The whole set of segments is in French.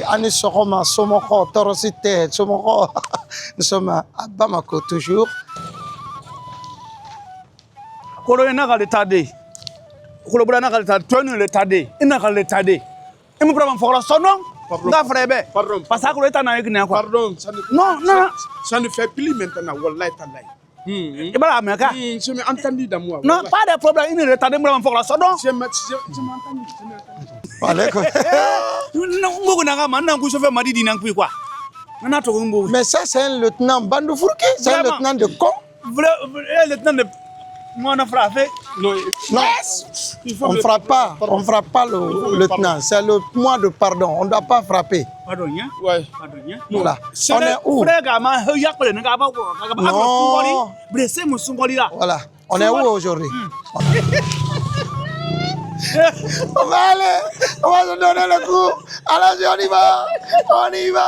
Anis Soroma, Somoko, Torosité, Somoko. Nous sommes à Bamako toujours. Corona ga le tade. Kolobrana ga le tade, tonu le tade. Ina ga le tade. Et mon problème pour la sonon. Nga frère. Pardon. Parce que le tana yek ne quoi. Pardon, Non, non. Ça ne fait plus maintenant, wallahi tallahi. Et voilà, mais quoi? Je m'ai entendu dans moi. Non, pas de problème. Il ne tade mon pour la sonon. Je m'ai entendu. Voilà, quoi. Non, nga maintenant que je fais mari dinan quoi. Nana to ngbo. Mais ça, c'est un lieutenant Bandou Fourké, c'est un lieutenant de con. Le lieutenant de mon frappé. Non, On ne frappe pas le lieutenant. C'est le mois de pardon. On ne doit pas frapper. Pardon, hein? ouais. Pardon, hein? Voilà. On est où? Non. Blessé, mon songoli là. Voilà. On est où aujourd'hui? On va aller. On va se donner le coup. Allons-y, on y va. On y va.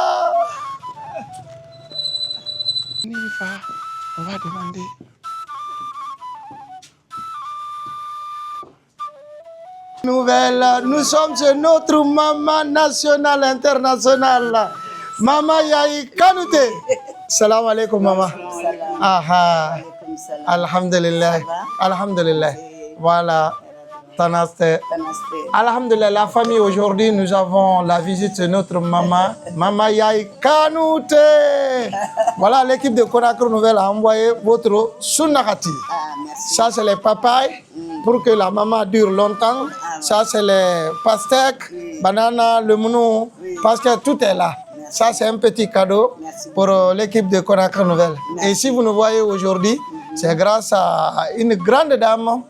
On y va. On va demander. Nouvelle, nous sommes chez notre maman nationale, internationale. Maman Yahi Kanouté. Salam alaikum, maman. Aha. Alhamdulillah. Alhamdulillah. Voilà. Tanaste. Alhamdulillah, la famille, aujourd'hui, nous avons la visite de notre maman, Maman Yahi Kanouté. Voilà, l'équipe de Conakry Nouvelle a envoyé votre sunakati. Ça, c'est les papayes pour que la maman dure longtemps. Ça, c'est les pastèques, bananes, le mounou, parce que tout est là. Ça, c'est un petit cadeau pour l'équipe de Conakry Nouvelle. Et si vous nous voyez aujourd'hui, c'est grâce à une grande dame,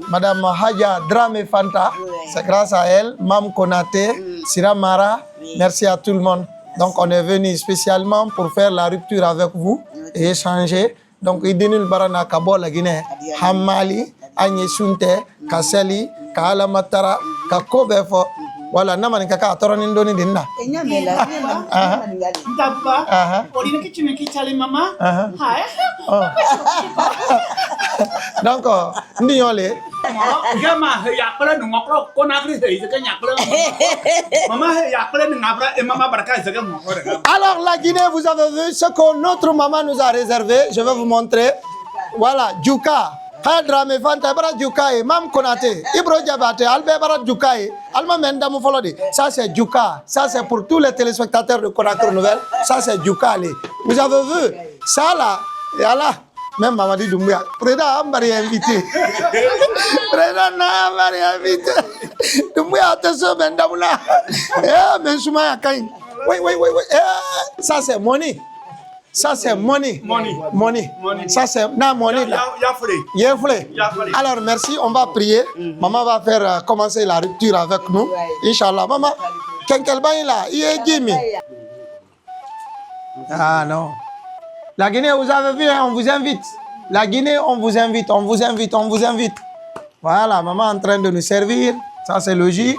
Madame Hadja Dramé Fanta. C'est grâce à elle, Mam Konaté, Sira Mara. Merci à tout le monde. Donc, on est venu spécialement pour faire la rupture avec vous et échanger. Donc, Idinul Barana Kabo la Guinée, Hamali, Agne Sunte, Kaseli, Kaala Matara, Kakobefo. Voilà, namani kaka atoroni ndoni dinna. Ndabba. Olina kichime kichali mama. Hai. Donc, ndiole. Gama yakala ngokro Conakry c'est yakala. Maman yakala ngabra et maman baraka c'est ngokro. Alors, la Guinée, vous avez vu ce que notre maman nous a réservé. Je vais vous montrer. Voilà, Djouka. Drame Fanta bara Djouka et Mam Konaté. Ibro Diabate, Albert bara Djouka et Alma Menda Moufolodi. Ça, c'est Djouka. Ça, c'est pour tous les téléspectateurs de Conakry Nouvelle. Ça, c'est Djouka. Vous avez vu? Ça, là, et là. Même Mamadi Doumbia. Président Ambari invité. Président Ambari invité. Doumbia, attention, Bendamoula. Eh, Mensouma Kain. Oui. Ça, c'est money. Ça, c'est money. Money. Ça, c'est money. Yaflé. Alors, merci. On va prier. Maman va faire commencer la rupture avec nous. Inch'Allah. Maman, quel bain là? Il est Jimmy. Ah non. La Guinée, vous avez vu, hein, on vous invite. La Guinée, on vous invite. Voilà, maman en train de nous servir. Ça, c'est le jus.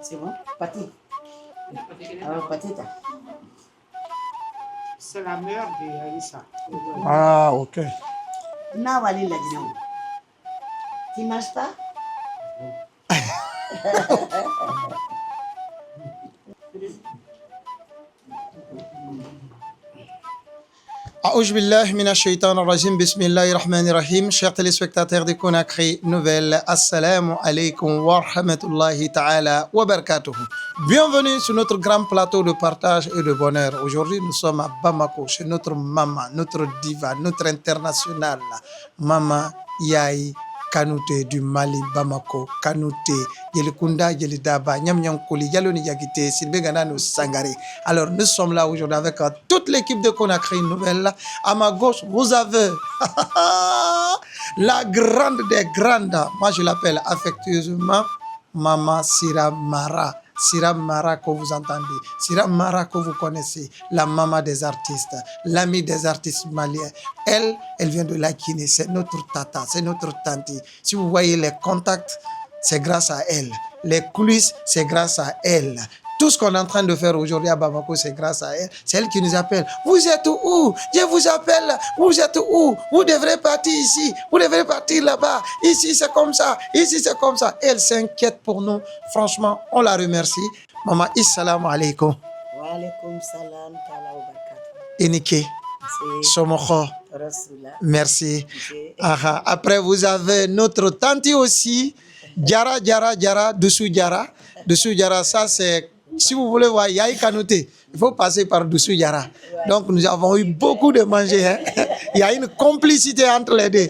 C'est bon? Pâté. Alors, pâté, c'est la mère de Aïssa. Ah, ok. Nawali la Guinée. Tu ne manges pas? Aouj billah mina shaitan rajim, bismillahirrahmanirrahim. Chers téléspectateurs de Conakry Nouvelle, assalamu alaikum wa rahmatullahi ta'ala wa barakatuhu. Bienvenue sur notre grand plateau de partage et de bonheur. Aujourd'hui, nous sommes à Bamako, chez notre maman, notre diva, notre internationale, Maman Yahi Kanouté du Mali, Bamako, Kanouté, Yelikunda, Yelidaba, Nyam Nyam Koli, Yaloni Yagite, Silbeganano Sangare. Alors, nous sommes là aujourd'hui avec toute l'équipe de Conakry Nouvelle. À ma gauche, vous avez la grande des grandes. Moi, je l'appelle affectueusement Maman Sira Mara. Sira Mara que vous entendez, Sira Mara que vous connaissez, la maman des artistes, l'amie des artistes maliens. Elle vient de la Guinée, c'est notre tata, c'est notre tante. Si vous voyez les contacts, c'est grâce à elle. Les coulisses, c'est grâce à elle. Tout ce qu'on est en train de faire aujourd'hui à Bamako, c'est grâce à elle. C'est elle qui nous appelle. Vous êtes où? Je vous appelle. Vous êtes où? Vous devrez partir ici. Vous devrez partir là-bas. Ici, c'est comme ça. Ici, c'est comme ça. Elle s'inquiète pour nous. Franchement, on la remercie. Maman, assalamu alaikum. Wa alaikum salam ta'ala wa barakatuh. Enike. Somokho. Merci. Aha. Après, vous avez notre tante aussi. Diara, Doussou Diara. Doussou Diara, ça c'est... Si vous voulez voir Yahi Kanouté, il faut passer par Doussou Diara. Donc nous avons eu beaucoup de manger. Hein. Il y a une complicité entre les deux.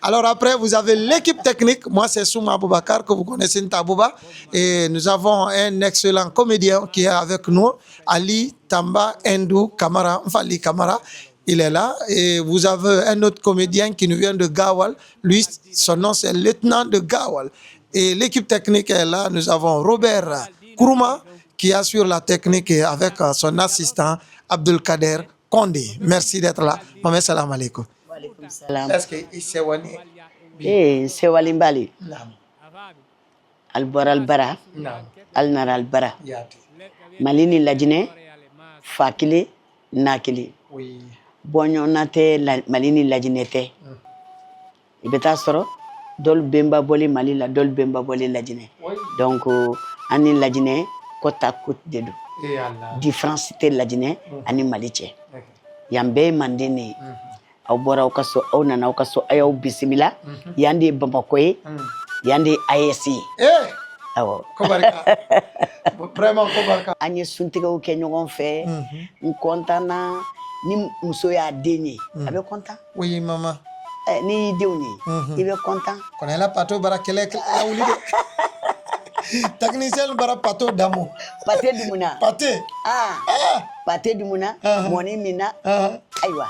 Alors après, vous avez l'équipe technique. Moi, c'est Souma Aboubakar, que vous connaissez, Ntabouba. Et nous avons un excellent comédien qui est avec nous, Ali Tamba Ndou Kamara, Mfali Kamara. Il est là. Et vous avez un autre comédien qui nous vient de Gawal. Lui, son nom, c'est lieutenant de Gawal. Et l'équipe technique est là. Nous avons Robert Kourouma, qui assure la technique avec son assistant Abdelkader Kondé. Merci d'être là. Maman, salam alaikum. Wa alaikum salam. Est-ce que c'est Wani? C'est Walimbali. Non. Albor Albara. Non. Alnar Albara. Yati. Malini Lajine. Fakili. Nakili. Oui. Bonyo nate Malini Lajine te. Ibeta soro. Dol Bemba Boli Malila. Dol Bemba Boli Lajine. Oui. Donc, Anin Lajine. Côte à côte de deux. Et Allah. Différence te Lajine. Ani Maliche. Yambe Mandini. Aw bora kaso aw nana aw kaso ayaw bisimila yandi Bamako yandi ASI awo Kobarka. Vraiment Kobarka. anye suntigaw ke ñogon fe n kontana ni muso ya denye abe kontan Oui, maman. ni dewni ibe kontan Connais la pato barakele la oulide. Technicien bara pato damo. pate dumuna Pate. pate dumuna moni mina aywa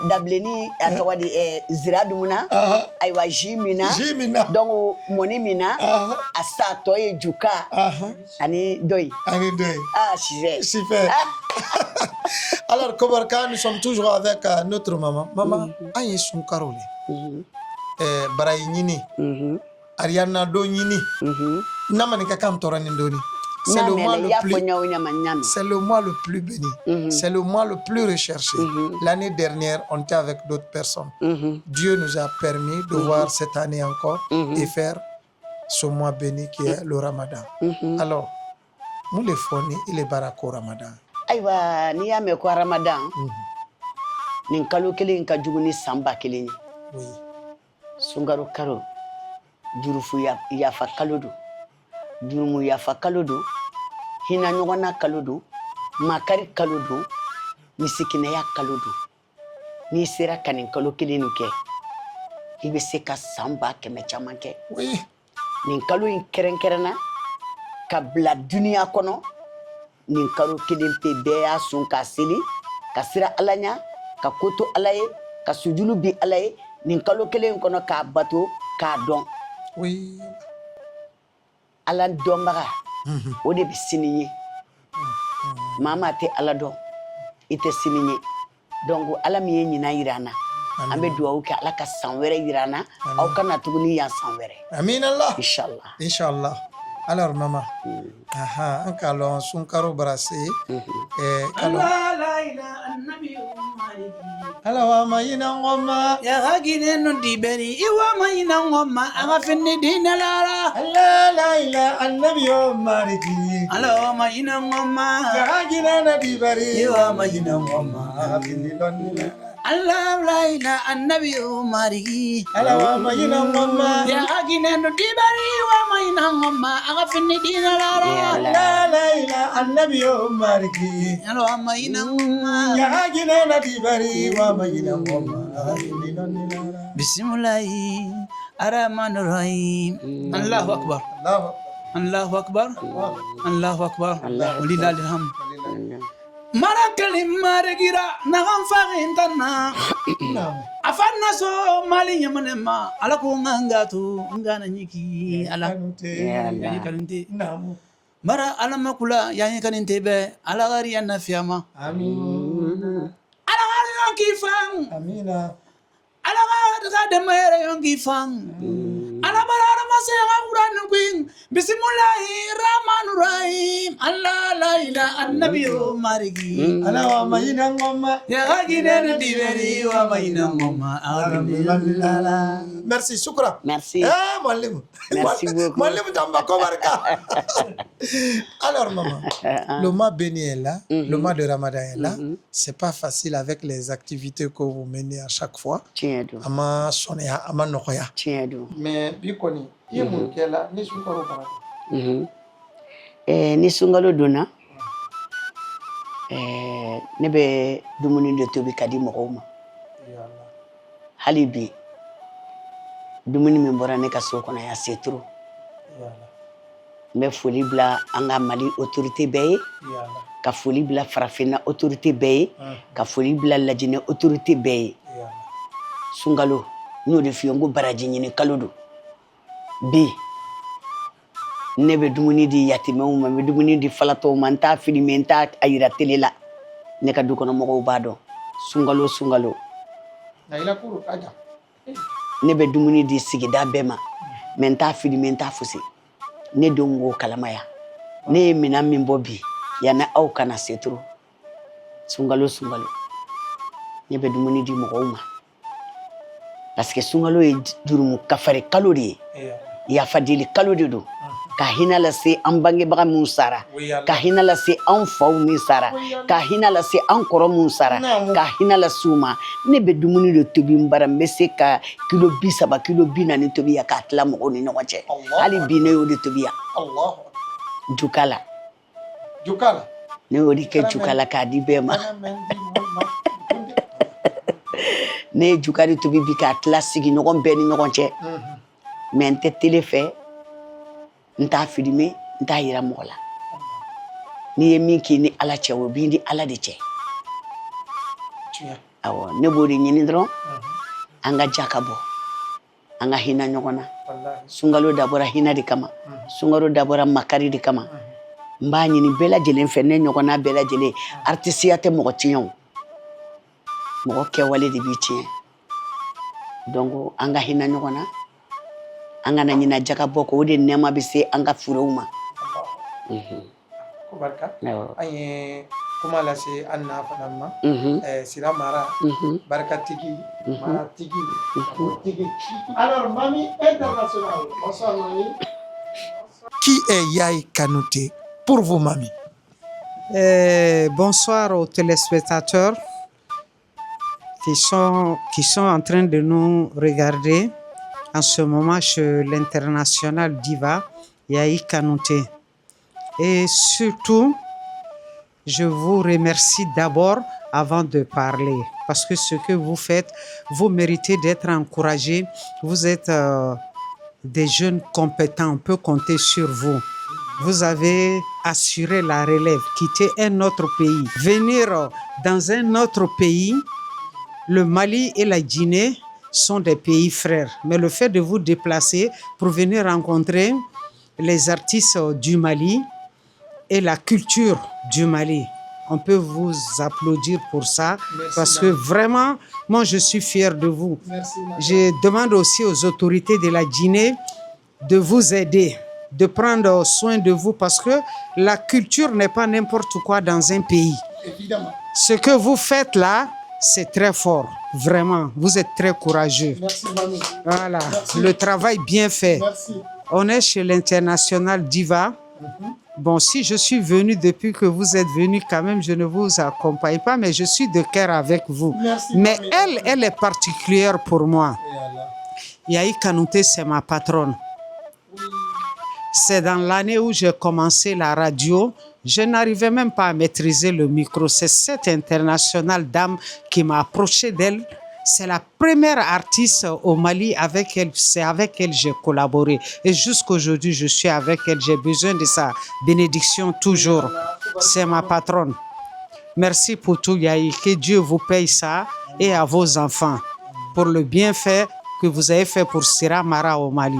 dableni atawadi zira dumuna aywa jimina Jimina. donc moni mina asa toye juka ani doy Ani deux. chive Super. Alors, Kobarka, nous sommes toujours avec notre maman. Maman, aïe son carolé. Baraïnini. Ariana Donini. Namanika kam toranindoni. C'est le mois le plus. C'est le mois le plus béni. C'est le mois le plus recherché. L'année dernière, on était avec d'autres personnes. Dieu nous a permis de voir cette année encore et faire ce mois béni qui est le Ramadan. Alors, nous les fournis, il est barako Ramadan. Aywa ni ya me ko Ramadan nin kalo kelen ka jugu ni samba kelen Oui. sungaru karo jurufu ya fa kalodo jurumu ya fa kalodo hina nyogona kalodo makari kalodo misikina ya kalodo ni sera kanin kalo kelen ke ibe se ka samba keme chamanke Oui. nin kalo in kerenkerena ka bla dunia kono nin karo kelen pe beya sun ka seli ka sira alanya ka koto alaye ka sujulu bi alaye nin kalo kelen kono ka bato ka don Oui. ala dombaga o de bi siniye mama te ala don ite siniye donc ala mi ye nyina yirana ambe duwa ka ala ka sanwere yirana aw kana tuguni ya sanwere Amin Allah. inshallah Inch'Allah. Alors, maman, un calon, son caro brassé. Alors, maïna ngoma. Ya hagine no diberi iwa maina ngoma aga fenne dina lara. Allah la ila annabi mariki. Alo maina ngoma. Ya hagine na dibari. Iwa maina ngoma. Allah la ila annabi mariki. Alors, maïna ngoma. Ya hagine no diberi iwa maina ngoma aga fenne dina lara. Allah la ila annabi mariki. Alo maina ngoma. Ya hagine na dibari wa maïna ngoma. Bismillahi ar-Rahmanir Rahim. Allahu akbar. Allahu akbar. Allahu akbar. Walillahil hamd. Marakali maragira nagam fagintana. Afanna so mali yamanema ala ko ngangatu ngana nyiki ala. Yani kaninte. Mara ala makula yani kaninte be ala gari yana fiama. Amin. Ala gari kifang. Amina. Ala gari da mere yongi fang. Ala barara commencer à Quran Queen. Bismillahirrahmanirrahim. Allah la ilaha annabi marigi. Ala wa mayina ngoma. Ya gagine diveri wa mayina ngoma. Merci, shukra. Merci. Mwalimu. Merci beaucoup. Mwalimu Tamba Kobarka. Alors, maman, le mois béni est là, le mois de Ramadan est là. C'est pas facile avec les activités que vous menez à chaque fois. Tiens donc. Ama sonia, ama nokoya. Tiens donc. Mais bikoni, il mun kela ni sunkaro baraka. Ni sungalo donna ne bɛ dumuni de tobi ka di mɔgɔw ma hali bi dumuni min bɔra ne ka so kɔnɔ ya c'est trop n bɛ foli bila an ka Mali autorité bɛɛ ye ka foli bila farafinna autorité bɛɛ ye ka foli bila Lajinɛ autorité bɛɛ ye sunkalo n y'o de f'i ye n ko baraji ɲini kalo don bi ne bɛ dumuni di yatimɛw ma n bɛ dumuni di falatɔw ma n t'a filime n t'a a yira télé la ne ka du kɔnɔ mɔgɔw b'a dɔn sunkalo sunkalo ne bɛ dumuni di sigida bɛɛ ma mais n t'a filime n t'a fosi ne denw k'o kalamaya ne ye minɛn min bɔ bi yanni aw kana se trop sunkalo sunkalo ne bɛ dumuni di mɔgɔw ma parce que sunkalo ye jurumu kafari kalo de ye yafa deli kalo de don ka hinɛ lase an bangebaga min sara ka hinɛ lase an faw min sara ka hinɛ lase an kɔrɔ min sara ka hinɛ lase u ma ne bɛ dumuni de tobi n bara n bɛ se ka kilo 30 kilo 40 tobi yan k'a tila mɔgɔw ni ɲɔgɔn cɛ hali bi ne y'o de tobi yan jukala ne y'o de kɛ jukala k'a di bɛɛ ma ne ye juka de tobi bi k'a tila sigiɲɔgɔn bɛɛ ni ɲɔgɔn cɛ mais n tɛ télé fɛ n t'a filime n t'a yira mɔgɔ la n'i ye min k'i ni Ala cɛ o b'i ni Ala de cɛ awɔ ne b'o de ɲini dɔrɔn an ka ja ka bɔ an ka hinɛ ɲɔgɔn na sunkalo dabɔra hinɛ de kama sunkalo dabɔra makari de kama n b'a ɲini bɛɛ lajɛlen fɛ ne ɲɔgɔnna bɛɛ lajɛlen artisiya tɛ mɔgɔ tiɲɛ o mɔgɔ kɛwale de b'i tiɲɛ donc an ka hinɛ ɲɔgɔn na an kana ɲina jaga bɔ ko o de nɛɛma bɛ se an ka furew ma ko barika an ye kuma lase an n'a fana ma sira mara barikatigi maratigi tigi alors Mami International bonsoir Mami. Qui est Yaye Kanouté pour vous Mami? Bonsoir aux téléspectateurs qui sont en train de nous regarder en ce moment chez l'international diva Yaye Kanouté. Et surtout, je vous remercie d'abord avant de parler parce que ce que vous faites, vous méritez d'être encouragés. Vous êtes des jeunes compétents, on peut compter sur vous. Vous avez assuré la relève, quitter un autre pays, venir dans un autre pays. Le Mali et la Guinée sont des pays frères. Mais le fait de vous déplacer pour venir rencontrer les artistes du Mali et la culture du Mali, on peut vous applaudir pour ça. Merci, parce que vraiment, moi je suis fier de vous. Merci, je demande aussi aux autorités de la Guinée de vous aider, de prendre soin de vous parce que la culture n'est pas n'importe quoi dans un pays. Évidemment. Ce que vous faites là, c'est très fort, vraiment. Vous êtes très courageux. Merci, Mami. Voilà, merci. Le travail bien fait. Merci. On est chez l'international diva. Bon, si je suis venu depuis que vous êtes venu, quand même, je ne vous accompagne pas, mais je suis de cœur avec vous. Merci, mais Mami. elle est particulière pour moi. Yaye Kanouté, c'est ma patronne. C'est dans l'année où j'ai commencé la radio. Je n'arrivais même pas à maîtriser le micro. C'est cette internationale dame qui m'a approché d'elle. C'est la première artiste au Mali avec elle. C'est avec elle que j'ai collaboré. Et jusqu'aujourd'hui, je suis avec elle. J'ai besoin de sa bénédiction toujours. C'est ma patronne. Merci pour tout, Yaye. Que Dieu vous paye ça et à vos enfants pour le bienfait que vous avez fait pour Sira Mara au Mali.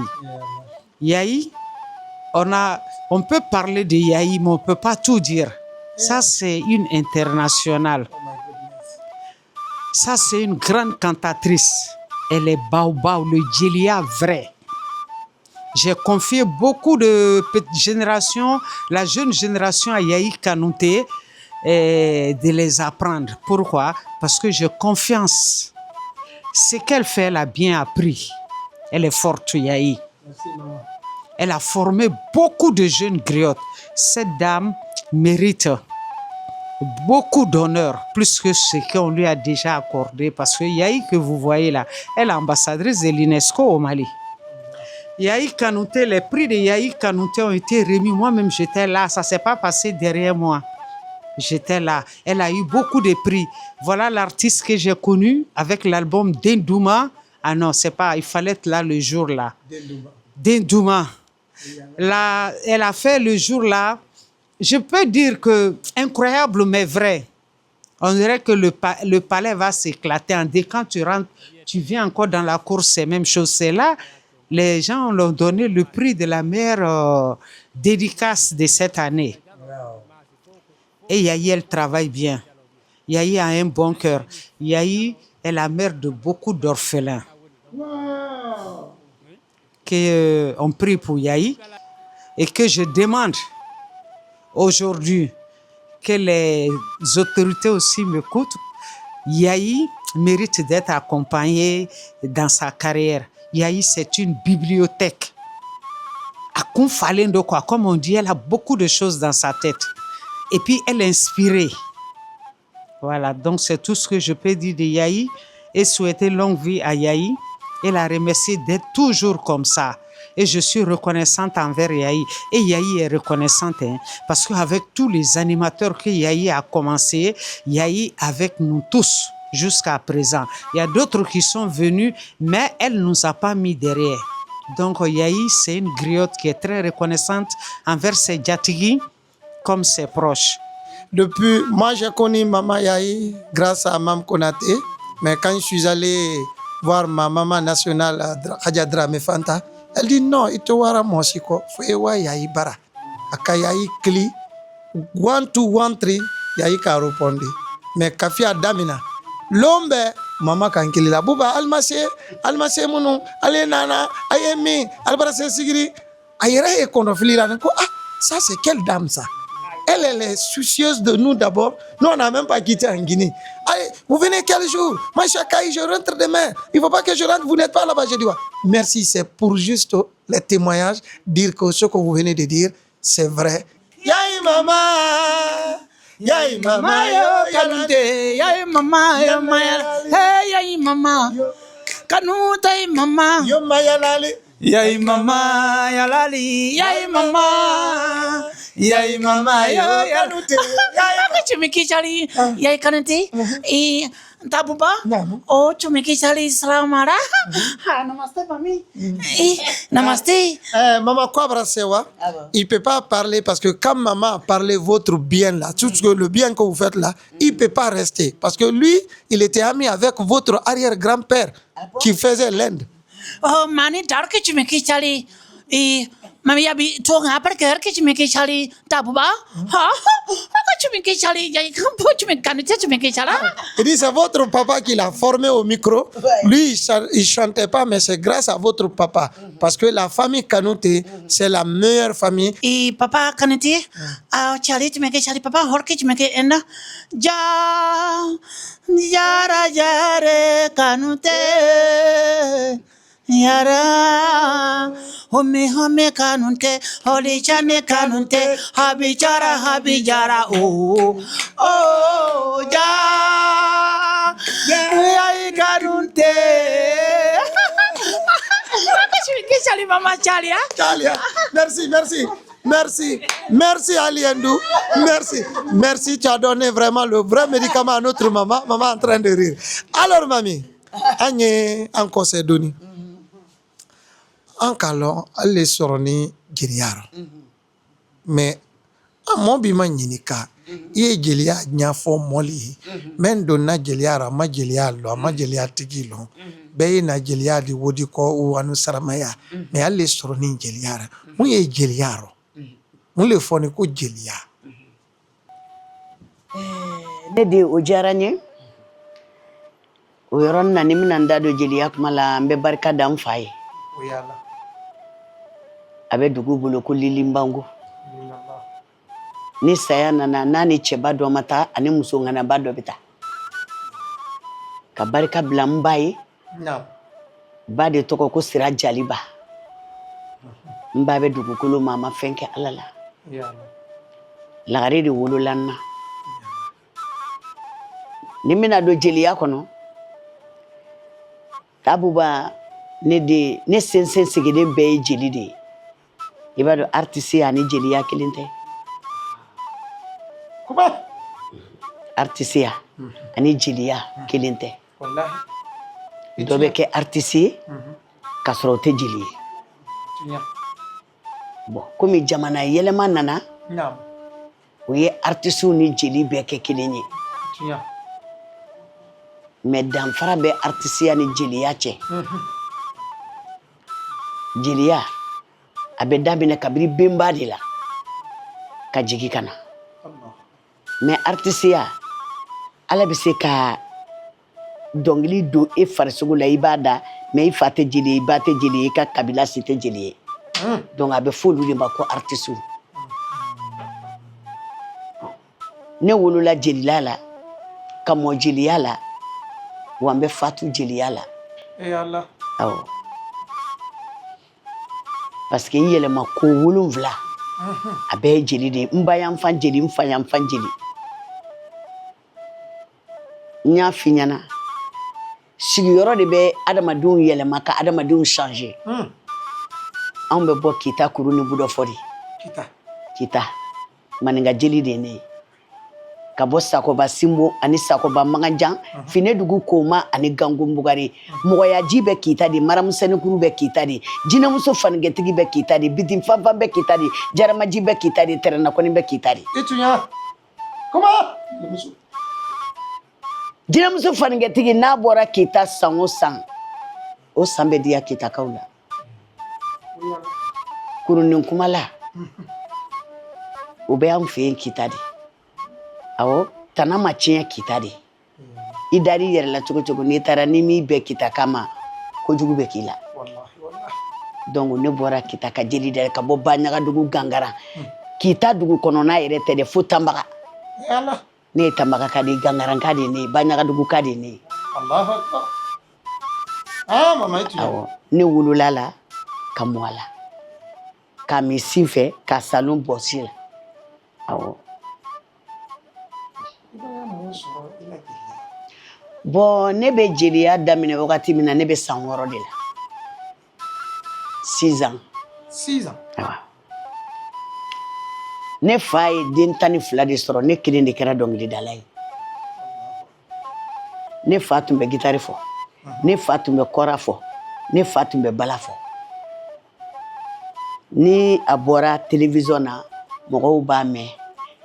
Yaye, on peut parler de Yaye, mais on ne peut pas tout dire. Ça, c'est une internationale. Ça, c'est une grande cantatrice. Elle est baobab, le djelia vrai. J'ai confié beaucoup de générations, la jeune génération à Yahi Kanouté, de les apprendre. Pourquoi? Parce que j'ai confiance. Ce qu'elle fait, elle a bien appris. Elle est forte, Yahi. Merci, maman. Elle a formé beaucoup de jeunes griottes. Cette dame mérite beaucoup d'honneur, plus que ce qu'on lui a déjà accordé. Parce que Yahi que vous voyez là, elle est ambassadrice de l'UNESCO au Mali. Yahi Kanouté, les prix de Yahi Kanouté ont été remis. Moi-même, j'étais là. Ça ne s'est pas passé derrière moi. J'étais là. Elle a eu beaucoup de prix. Voilà l'artiste que j'ai connu avec l'album Dendouma. Ah non, c'est pas, il fallait être là le jour là. Dendouma. Là, elle a fait le jour là. Je peux dire que incroyable mais vrai. On dirait que le palais va s'éclater. Quand tu rentres, tu viens encore dans la course, c'est la même chose. C'est là, les gens l'ont donné le prix de la meilleure dédicace de cette année. Et Yahi, elle travaille bien. Yahi a un bon cœur. Yahi est la mère de beaucoup d'orphelins. On prie pour Yahi et que je demande aujourd'hui que les autorités aussi m'écoutent. Yahi mérite d'être accompagnée dans sa carrière. Yahi, c'est une bibliothèque. À Kounfalendo, quoi, comme on dit, elle a beaucoup de choses dans sa tête. Et puis, elle est inspirée. Voilà, donc c'est tout ce que je peux dire de Yahi et souhaiter longue vie à Yahi et la remercier d'être toujours comme ça. Et je suis reconnaissante envers Yahi. Et Yahi est reconnaissante, hein, parce qu'avec tous les animateurs que Yahi a commencé, Yahi avec nous tous jusqu'à présent. Il y a d'autres qui sont venus, mais elle ne nous a pas mis derrière. Donc Yahi, c'est une griotte qui est très reconnaissante envers ses Djatigi comme ses proches. Depuis, moi j'ai connu Maman Yahi grâce à Mam Konaté, mais quand je suis allé voir ma maman nationale, Hadja Dramé Fanta, elle dit non, il te wara mosiko, faut Yahi bara. Aka Yahi kli, 1 2 1 3, Yahi ka répondre. Mais Kafia Damina, l'ombe, maman kankili la buba, almase munu, ale nana, ayemi, albarase sigiri, ayera e konofili la, ah, ça c'est quelle dame ça? Elle est soucieuse de nous d'abord. Nous, on n'a même pas quitté en Guinée. Allez, vous venez quel jour? Moi, Chakaï, je rentre demain. Il ne faut pas que je rentre, vous n'êtes pas là-bas. Je dis, ouais. Merci, c'est pour juste les témoignages, dire que ce que vous venez de dire, c'est vrai. Yahi mama, Yahi mama, yo Kanouté, Yahi mama, yo maya, hey Yahi mama, Kanouté mama, yo maya lali, Yahi mama, yalali, Yahi mama. Yahi mama yo Kanouté, Chumiki Chali, Yahi Kanouté, et Tabuba, oh Chumiki Chali, salamara, namaste mami, namaste. Maman Kwabra Sewa, il ne peut pas parler parce que quand maman a parlé votre bien là, tout le bien que vous faites là, il ne peut pas rester. Parce que lui, il était ami avec votre arrière-grand-père qui faisait l'Inde. Oh, mani darke Chumiki Chali, et Mami abi tong apa ker ke Chumiki Chali Tabuba? Ha? Apa Chumiki Chali? Yahi kampo Chumiki Kanouté Chumiki Chala? Il dit c'est votre papa qui l'a formé au micro. Lui, il chantait pas, mais c'est grâce à votre papa. Parce que la famille Kanouté, c'est la meilleure famille. Et papa Kanouté, Chali Chumiki Chali papa horke Chumiki enda Yara yare Kanouté. Yara, home Kanouté, holy chane Kanouté, habi jara, oh, ja, Yahi Kanouté. Chali mama Chalia. Chalia, merci Aliendou, merci, tu as donné vraiment le vrai médicament à notre maman en train de rire. Alors mamie, Agnès, encore c'est donné. En calon, elle est sornie Giriaro. Mais à mon bima nyinika, ye Gilia nya fo moli, men donna Giliara, ma Gilialo, ma Gilia Tigilo, Bay na Gilia di Wodiko ou Anu Saramaya, mais elle est sornie Giliara. Mouye Giliaro, moule fonico Gilia. Nede Ojaranye, Oron Nanim Nanda de Gilia Mala, Mbebarka Damfai. a bɛ dugu bolo ko Lilimbango. Ni saya nana n'a ni cɛba dɔ ma taa ani muso ŋanaba dɔ bɛ taa. Ka barika bila n ba ye. Ba de tɔgɔ ko Sira Jaliba. N ba bɛ dugukolo ma a ma fɛn kɛ Ala la. Lagare de wolola n na. Ni n bɛna don jeliya kɔnɔ, Abuba ne sensɛn sigilen bɛɛ ye jeli de ye. I b'a dɔn artiste ani jeliya kelen tɛ. Artiste ani jeliya kelen tɛ. Dɔ bɛ kɛ artiste ye k'a sɔrɔ o tɛ jeli ye. Bon komi jamana yɛlɛma nana, o ye artistes ni jeli bɛɛ kɛ kelen ye. Mais danfara bɛ artisiya ni jeliya cɛ. Jeliya a bɛ daminɛ kabini benba de la ka jigin ka na. Mais artisiya Ala bɛ se ka dɔnkili don e farisogo la i b'a da, mais i fa tɛ jeli ye, i ba tɛ jeli ye, i ka kabila si tɛ jeli ye. Donc a bɛ fɔ olu de ma ko artiste. Ne wolola jeliya la ka mɔ jeliya la wa n bɛ fatu jeliya la. Awɔ. Parce que n yɛlɛma ko 7 a bɛɛ ye jeli de ye. N ba yanfan jeli, n fa yanfan jeli. N y'a f'i ɲɛna sigiyɔrɔ de bɛ adamadenw yɛlɛma ka adamadenw changer. Anw bɛ bɔ Kita kuru ni Budɔfɔri. Kita maninka jeli de ye ne ye. Ka bɔ Sakoba Simbo ani Sakoba Manganjan, Finedugu Koma ani Gango Mbugari. Mɔgɔyaji bɛ Kita de, Maramusɛnikuru bɛ Kita de, Jinɛmuso Fanigɛtigi bɛ Kita de, Bitin Fanfan bɛ Kita de, Jaramaji bɛ Kita de, Tɛrɛnakɔni bɛ Kita de. Jinɛmuso Fanigɛtigi n'a bɔra Kita san o san bɛ diya Kitakaw la. Kurunin Kumala o bɛ an fɛ yen Kita de. Awɔ tana ma tiɲɛ Kita de. I dar'i yɛrɛ la cogo cogo n'i taara ni m'i bɛn Kita kama kojugu bɛ k'i la. Donc ne bɔra Kita ka jeli da ka bɔ Baɲagadugu Gangara. Kita dugu kɔnɔna yɛrɛ tɛ dɛ fo Tanbaga. Ne ye Tanbaga ka de ye, Gangaranka de ye ne ye, Baɲagadugu ka de ye ne ye. Awɔ ne wolola la ka mɔ a la. Ka min sin fɛ ka salon bɔsi la. Awɔ. Bon ne bɛ jeliya daminɛ wagati min na ne bɛ san 6 de la. 6 ans. 6 ans. Awɔ. Ne fa ye den 12 de sɔrɔ, ne kelen de kɛra dɔnkilidala ye. Ne fa tun bɛ gitari fɔ, ne fa tun bɛ kɔra fɔ, ne fa tun bɛ bala fɔ. Ni a bɔra télévision na mɔgɔw b'a mɛn,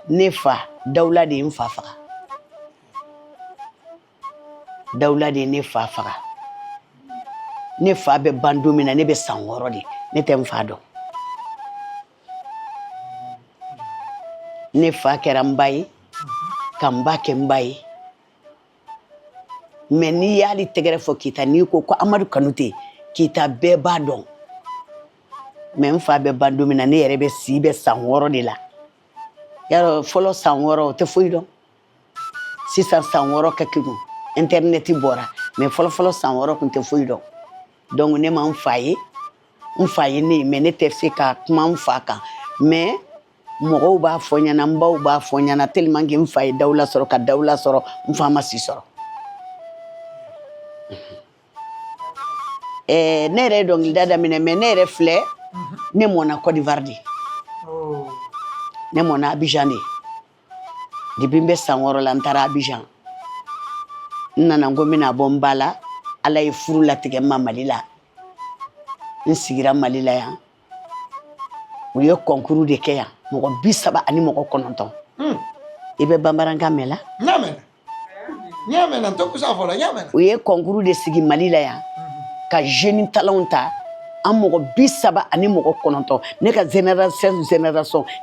ne fa Dawula de ye n fa faga. Dawula de ye ne fa faga. Ne fa bɛ ban don min na ne bɛ san 6 de, ne tɛ n fa dɔn. Ne fa kɛra n ba ye ka n ba kɛ n ba ye. Mais n'i y'ale tɛgɛrɛ fɔ Kita n'i ko ko Amadu Kanute Kita bɛɛ b'a dɔn. Mais n fa bɛ ban don min na ne yɛrɛ bɛ si bɛ san 6 de la. Yarɔ fɔlɔ san 6 o tɛ foyi dɔn. Sisan san 6 ka kɛgun. Internet bɔra mais fɔlɔ san 6 kun tɛ foyi dɔn. Donc ne ma n fa ye ne ye mais ne tɛ se ka kuma n fa kan. Mais mɔgɔw b'a fɔ ɲɛna, n baw b'a fɔ ɲɛna tellement que n fa ye Dawula sɔrɔ ka Dawula sɔrɔ n fa ma si sɔrɔ. Ne yɛrɛ ye dɔnkilida daminɛ mais ne yɛrɛ filɛ ne mɔna Côte d'Ivoire de. Ne mɔna Abidjan de. Depuis n bɛ san 6 la n taara Abidjan. N nana n ko n bɛna bɔ n ba la, Ala ye furu latigɛ n ma Mali la. N sigira Mali la yan. U ye concours de kɛ yan, mɔgɔ 30 ani mɔgɔ 9. I bɛ Bambarankan mɛn la? Ɲ'a mɛnna, n tɛ kusa fɔ la, ɲ'a mɛnna. U ye concours de sigi Mali la yan ka jeune talents ta. An mɔgɔ 30 ani mɔgɔ 9. Ne ka génération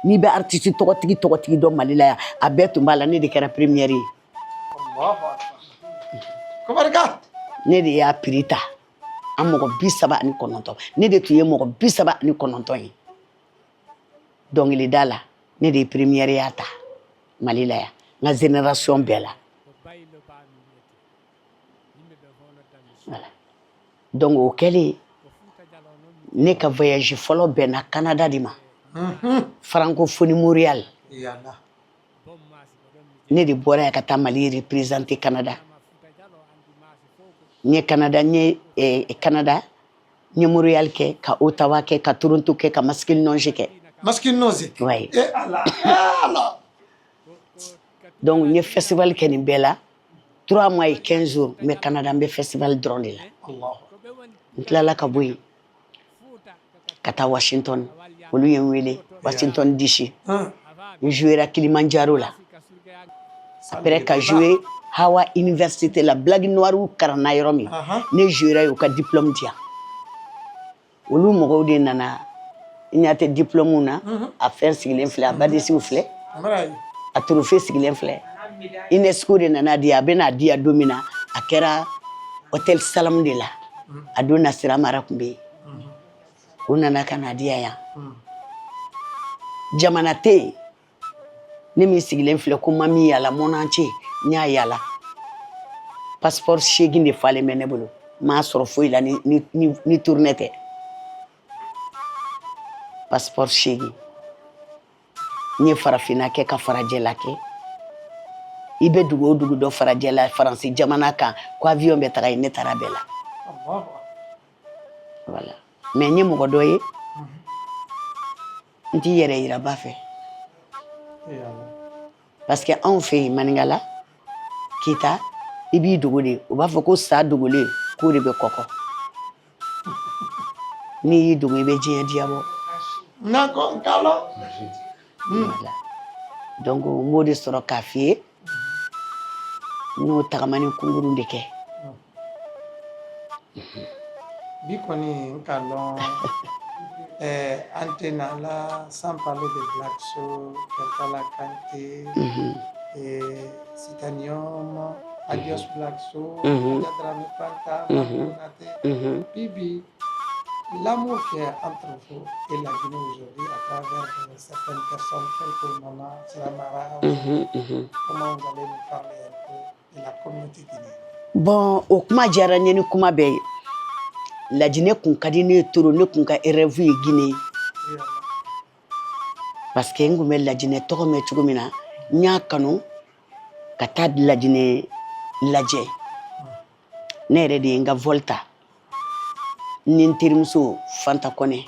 n'i bɛ artiste tɔgɔtigi dɔn Mali la yan, a bɛɛ tun b'a la, ne de kɛra première ye. Ne de y'a prix ta. An mɔgɔ 30 ani 9. Ne de tun ye mɔgɔ 30 ani 9 ye. dɔnkilida la ne de ye première y'a ta Mali la yan n ka génération bɛɛ la voilà donc o kɛlen ne ka voyage fɔlɔ bɛnna Canada de ma francophonie Montréal ne de bɔra yan ka taa Mali représenter Canada n ye Canada n ye Montréal kɛ ka Ottawa kɛ ka Toronto kɛ ka Massachusetts kɛ Massachusetts ouais eh Allah donc n ye festival kɛ nin bɛɛ la 3 mois et 15 jours n bɛ Canada n bɛ festival dɔrɔn de la n tilala ka bɔ yen ka taa Washington olu ye n wele Washington DC n jouera Kilimanjaro la après ka jouer Howard University la blague noire karanna yɔrɔ min ne jouera yen u ka diplôme di yan olu mɔgɔw de nana n y'a tɛ diplôme na a fɛn sigilen filɛ a badisiw filɛ a trophée sigilen filɛ UNESCO de nana di a bɛna di yan don min na a kɛra hôtel Salam de la a don Nasira Mara tun bɛ yen u nana ka na di yan jamana tɛ yen ne min sigilen filɛ ko ma min yala mon entier n y'a yala passeport 8 de falen bɛ ne bolo n m'a sɔrɔ foyi la ni tournée tɛ passeport 8 n ye farafinna kɛ ka farajɛla kɛ i bɛ dugu o dugu dɔ farajɛla Faransi jamana kan ko avion bɛ taga yen ne taara bɛɛ la voilà mais n ye mɔgɔ dɔ ye n t'i yɛrɛ yira ba fɛ parce que anw fɛ yen maninkala Kita i b'i dogo de u b'a fɔ ko sa dogolen k'o de bɛ kɔkɔ n'i y'i dogo i bɛ diɲɛ diyabɔ voilà donc n b'o de sɔrɔ k'a f'i ye n y'o tagamani kunkurun de kɛ bi kɔni n k'a dɔn an tɛna la sans parler de Black Soul, Kersala Kanté, Titanium, Adios Black Soul, Diadrame Panta, Konate, Bibi, l'amour qui est entre vous et la Guinée aujourd'hui à travers certaines personnes telles que Maman Silamara, comment vous allez nous parler un peu de la communauté guinéenne? Bon, o kuma diyara n ye ni kuma bɛɛ ye Lajinɛ kun ka di ne ye trop ne kun ka rêve ye Guinée parce que n kun bɛ Lajinɛ tɔgɔ mɛn cogo min na n y'a kanu ka taa Lajinɛ lajɛ ne yɛrɛ de ye n ka vol ta ni n terimuso Fanta Kɔnɛ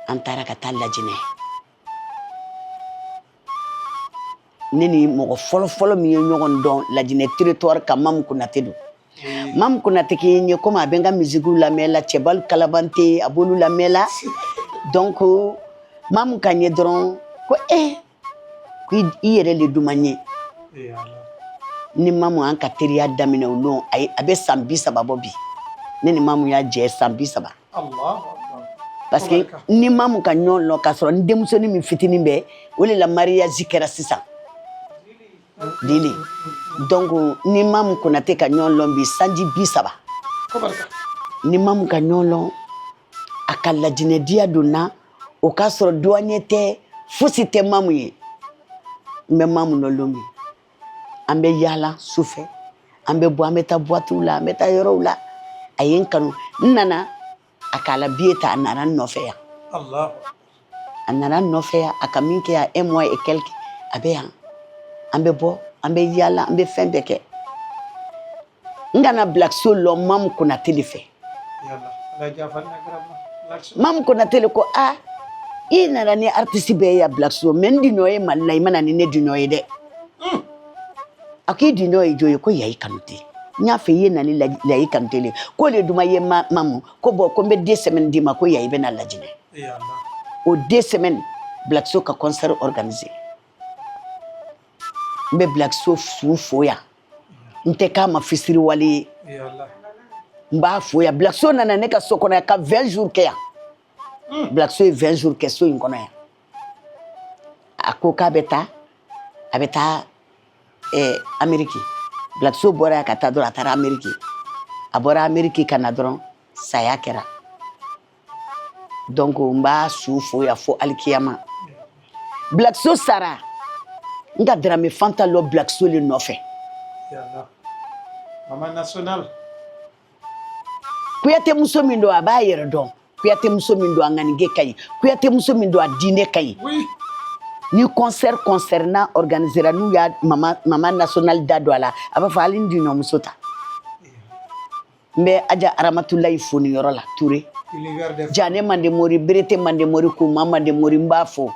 an taara ka taa Lajinɛ ne ni mɔgɔ fɔlɔ min ye ɲɔgɔn dɔn Lajinɛ territoire kan Mamu Konate don Mamu Konate k'i ye komi a bɛ n ka musique lamɛn la Cɛbalu Kalabante a b'olu lamɛn la donc Mamu ka ɲɛ dɔrɔn ko ko i yɛrɛ le dun ma ɲɛ ni Mamu an ka teriya daminɛ o don a bɛ san 30 bɔ bi ne ni Mamu y'a jɛ san 30 parce que ni Mamu ka ɲɔgɔn lɔ k'a sɔrɔ n denmusonin min fitinin bɛ o de la mariage kɛra sisan dili donc ni Mamu Konate ka ɲɔgɔn lɔn bi sanji 30 ni Mamu ka ɲɔgɔn lɔn a ka lajinɛdiya donna o k'a sɔrɔ douanier tɛ fosi tɛ Mamu ye n bɛ Mamu nɔ lɔn bi an bɛ yaala sufɛ an bɛ bɔ an bɛ taa boîtew la an bɛ taa yɔrɔw la a ye n kanu n nana a k'a la billet ta a nana n nɔfɛ yan a nana n nɔfɛ yan a ka min kɛ yan 1 mois et quelque a bɛ yan an bɛ bɔ an bɛ yaala an bɛ fɛn bɛɛ kɛ n kana Black Soul lɔn Mamu Konate de fɛ Mamu Konate le ko i nana ni artiste bɛɛ ye Black Soul mais n diɲɔ ye Mali la i mana ni ne diɲɔ ye dɛ a ko i diɲɔ ye jɔn ye ko Yayi Kanute n y'a fɛ i ye nani Yayi Kanute le ko le duma ye Mamu ko bon ko n bɛ 2 semaines d'i ma ko Yayi bɛna Lajinɛ o 2 semaines Black Soul ka concert organisé n bɛ Black Soul fo yan n tɛ k'a ma fisiri wale ye n b'a fo yan Black Soul nana ne ka so kɔnɔ yan ka 20 jours kɛ yan Black Soul ye 20 jours kɛ so in kɔnɔ yan a ko k'a bɛ taa a bɛ taa Amérique Black Soul bɔra yan ka taa dɔrɔn a taara Amérique a bɔra Amérique ka na dɔrɔn saya kɛra donc n b'a su fo ya fo alikiyama Blackso sara n ka Dramé Fanta lɔ Blackso le nɔfɛ Maman nationale. Kuyate muso min don a b'a yɛrɛ dɔn Kuyate muso min don a ŋanige ka ɲi Kuyate muso min don a diinɛ ka ɲi Oui. ni concert n'a organisera n'u y'a mama national da don a la a b'a fɔ hali n diɲɔmuso ta n bɛ Aja Aramatulayi fo nin yɔrɔ la Ture Univers des Jane Mandemori Berete Mandemori Kuma Mandemori n b'a fo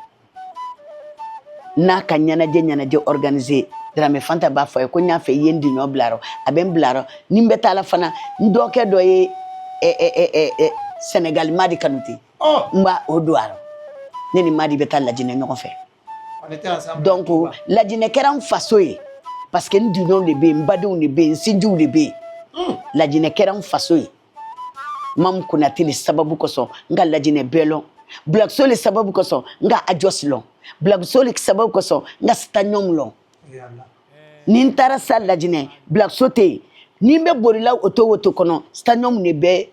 n'a ka ɲɛnajɛ organiser Dramé Fanta b'a fɔ a ye ko n y'a fɛ i ye n diɲɔ bila yɔrɔ a bɛ n bila yɔrɔ ni n bɛ taa la fana n dɔgɔkɛ dɔ ye Sénégal Madi Kanouté n b'a o don a rɔ ne ni Madi bɛ taa Lajinɛ ɲɔgɔn fɛ On était ensemble. donc Lajinɛ kɛra n faso ye parce que n diɲɔw de bɛ yen n badenw de bɛ yen n sinjiw de bɛ yen Lajinɛ kɛra n faso ye Mamu Konate le sababu kosɔn n ka Lajinɛ bɛɛ lɔn Blackso le sababu kosɔn n ka Ajos lɔn Blackso le sababu kosɔn n ka Stanium lɔn ni n taara sa Lajinɛ Blackso tɛ yen ni n bɛ bolila oto kɔnɔ Stanium de bɛ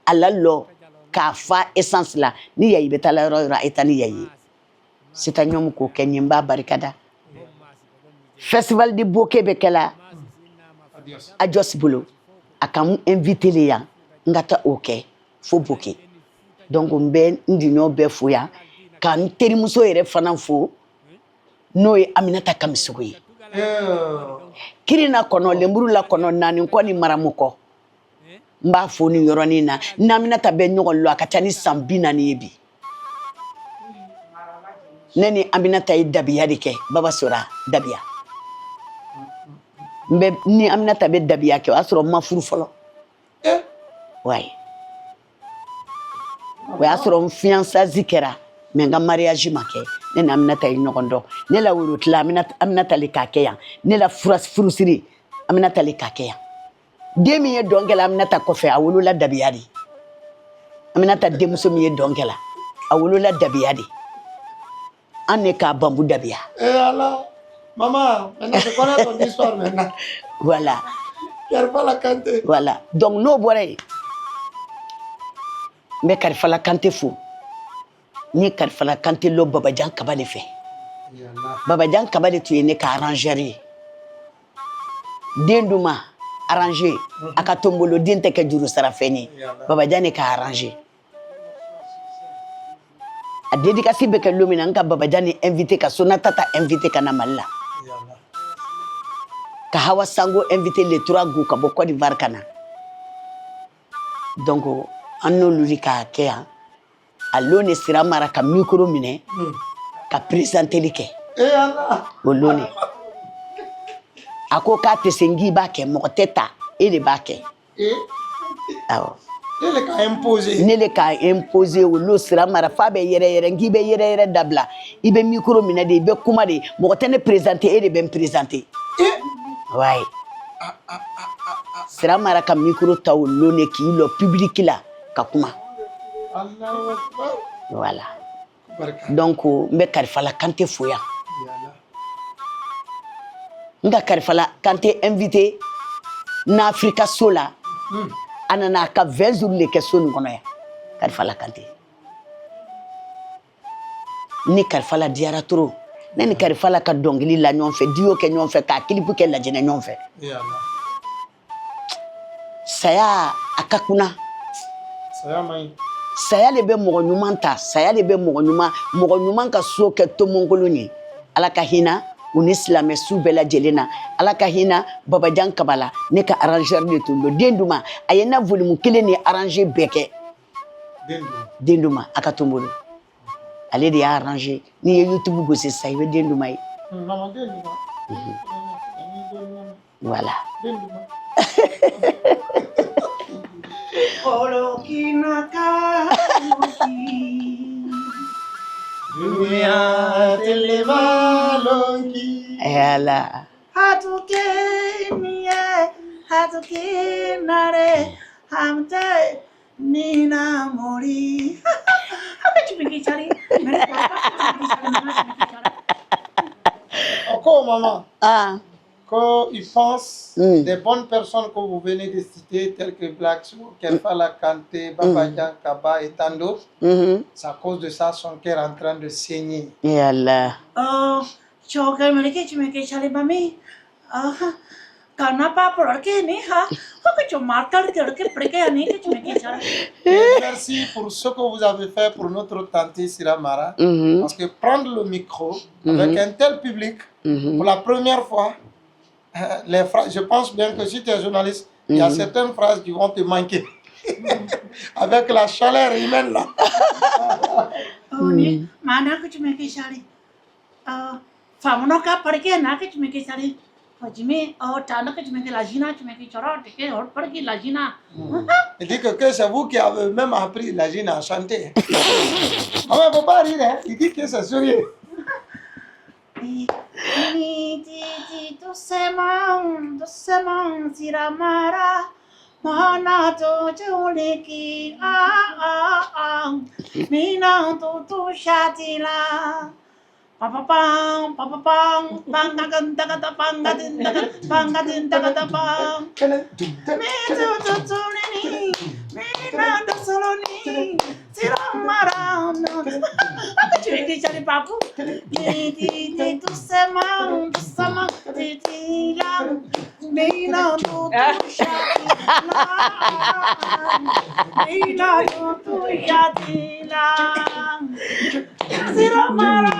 a lalɔ k'a fa essence la ni Yayi bɛ taa la yɔrɔ yɔrɔ a ye taa ni Yayi ye Stanium k'o kɛ n ye n b'a barikada festival de bouquet bɛ kɛla Ajos bolo a ka n invité le yan n ka taa o kɛ fo bouquet donc n bɛ n diɲɔ bɛɛ fo yan ka n terimuso yɛrɛ fana fo n'o ye Aminata Kamisogo ye Kirina kɔnɔ lenburu la kɔnɔ naani kɔ ni maramu kɔ n b'a fo ni yɔrɔnin na n'Aminata bɛ ɲɔgɔn lɔ a ka ca ni san 40 ye bi ne ni Aminata ye dabiya de kɛ Baba Sora dabiya n bɛ ni Aminata bɛ dabiya kɛ o y'a sɔrɔ n ma furu fɔlɔ ouais o y'a sɔrɔ n fiançazi kɛra mais n ka mariage ma kɛ ne ni Aminata ye ɲɔgɔn dɔn ne la worotila Aminata le k'a kɛ yan ne la furusiri Aminata le k'a kɛ yan den min ye dɔn kɛla Aminata kɔfɛ a wolola dabiya de Aminata denmuso min ye dɔn kɛla a wolola dabiya de an ne k'a bambu dabiya Allah. Maman, maintenant je connais ton histoire maintenant. voilà Karifala Kanté. voilà donc n'o bɔra yen n bɛ Karifala Kanté fo n ye Karifala Kanté lɔ Babajan Kaba de fɛ Babajan Kaba de tun ye ne ka arrangeur ye den dun ma arranger a ka tombolo den tɛ kɛ juru sara fɛn ye Babajan de ka arranger a dédicace bɛ kɛ don min na n ka Babajan ni invité ka Sonatata invité ka na Mali la ka Hawa Sango invité les 3 goûts ka bɔ Côte d'Ivoire ka na donc an n'olu de k'a kɛ yan a Lone Sira Mara ka micro minɛ ka présenteli kɛ o Lone a ko k'a tɛ se n k'i b'a kɛ mɔgɔ tɛ ta e de b'a kɛ awɔ ne le k'a imposer o Lone Sira Mara f'a bɛ yɛrɛ n k'i bɛ yɛrɛ dabila i bɛ micro minɛ de i bɛ kuma de mɔgɔ tɛ ne présenter e de bɛ n présenter ouais Sira Mara ka micro ta o Lone k'i lɔ public la ka kuma voilà donc n bɛ Karifala Kanté fo yan n ka Karifala Kanté invité n'Afrika so la a nana a ka 20 jours le kɛ so nin kɔnɔ yan Karifala Kanté ni Karifala diyara trop ne ni Karifala ka dɔnkili la ɲɔgɔn fɛ diyo kɛ ɲɔgɔn fɛ k'a kilipu kɛ Lajinɛ ɲɔgɔn fɛ saya a ka kunna saya le bɛ mɔgɔ ɲuman ta saya le bɛ mɔgɔ ɲuman ka so kɛ tomonkolon ye Ala ka hinɛ u ni silamɛ su bɛɛ lajɛlen na Ala ka hinɛ Babajan Kaba la ne ka arrangeur de tun don den duma a ye na volume 1 ni arranger bɛɛ kɛ den duma a ka to n bolo ale de y'a arranger n'i ye YouTube gosi sisan i bɛ den duma ye voilà Ela. Nina Mori. Ko mama. Ah. Ko ils pensent des bonnes personnes que vous venez de citer, telles que Black Soul, Kerfala Kanté, Baba Dian Kaba et tant d'autres. C'est à cause de ça son cœur est en train de saigner. Ya Allah. Oh, choker mereka cuma kesal mami. Karena apa pergi ni ha? Kau cuma makan ke pergi ni cuma kesal. Merci pour ce que vous avez fait pour notre tante Siramara. Parce que prendre le micro avec un tel public, pour la première fois, les phrases, je pense bien que si tu es journaliste, il y a certaines phrases qui vont te manquer. Avec la chaleur humaine là. Oh ni, mana kau cuma kesal. Famono ka pergi na kau cuma kesal. Fajime, tanah kau cuma lajina cuma kesal. Dekat orang pergi lajina. Il dit que c'est vous qui avez même appris la gine à chanter. Ah mais faut pas rire, hein? Il dit que c'est sérieux. Doucement, Siramara, mana tu juliki, mina tu shatila. Papa pang, pangagan tagata pangatin tagata pang. Me tu ni, mina tu soloni, Siramara. Aku cuma cari papu. Di tu semang, di tilang, mina tu shatilang, Siramara.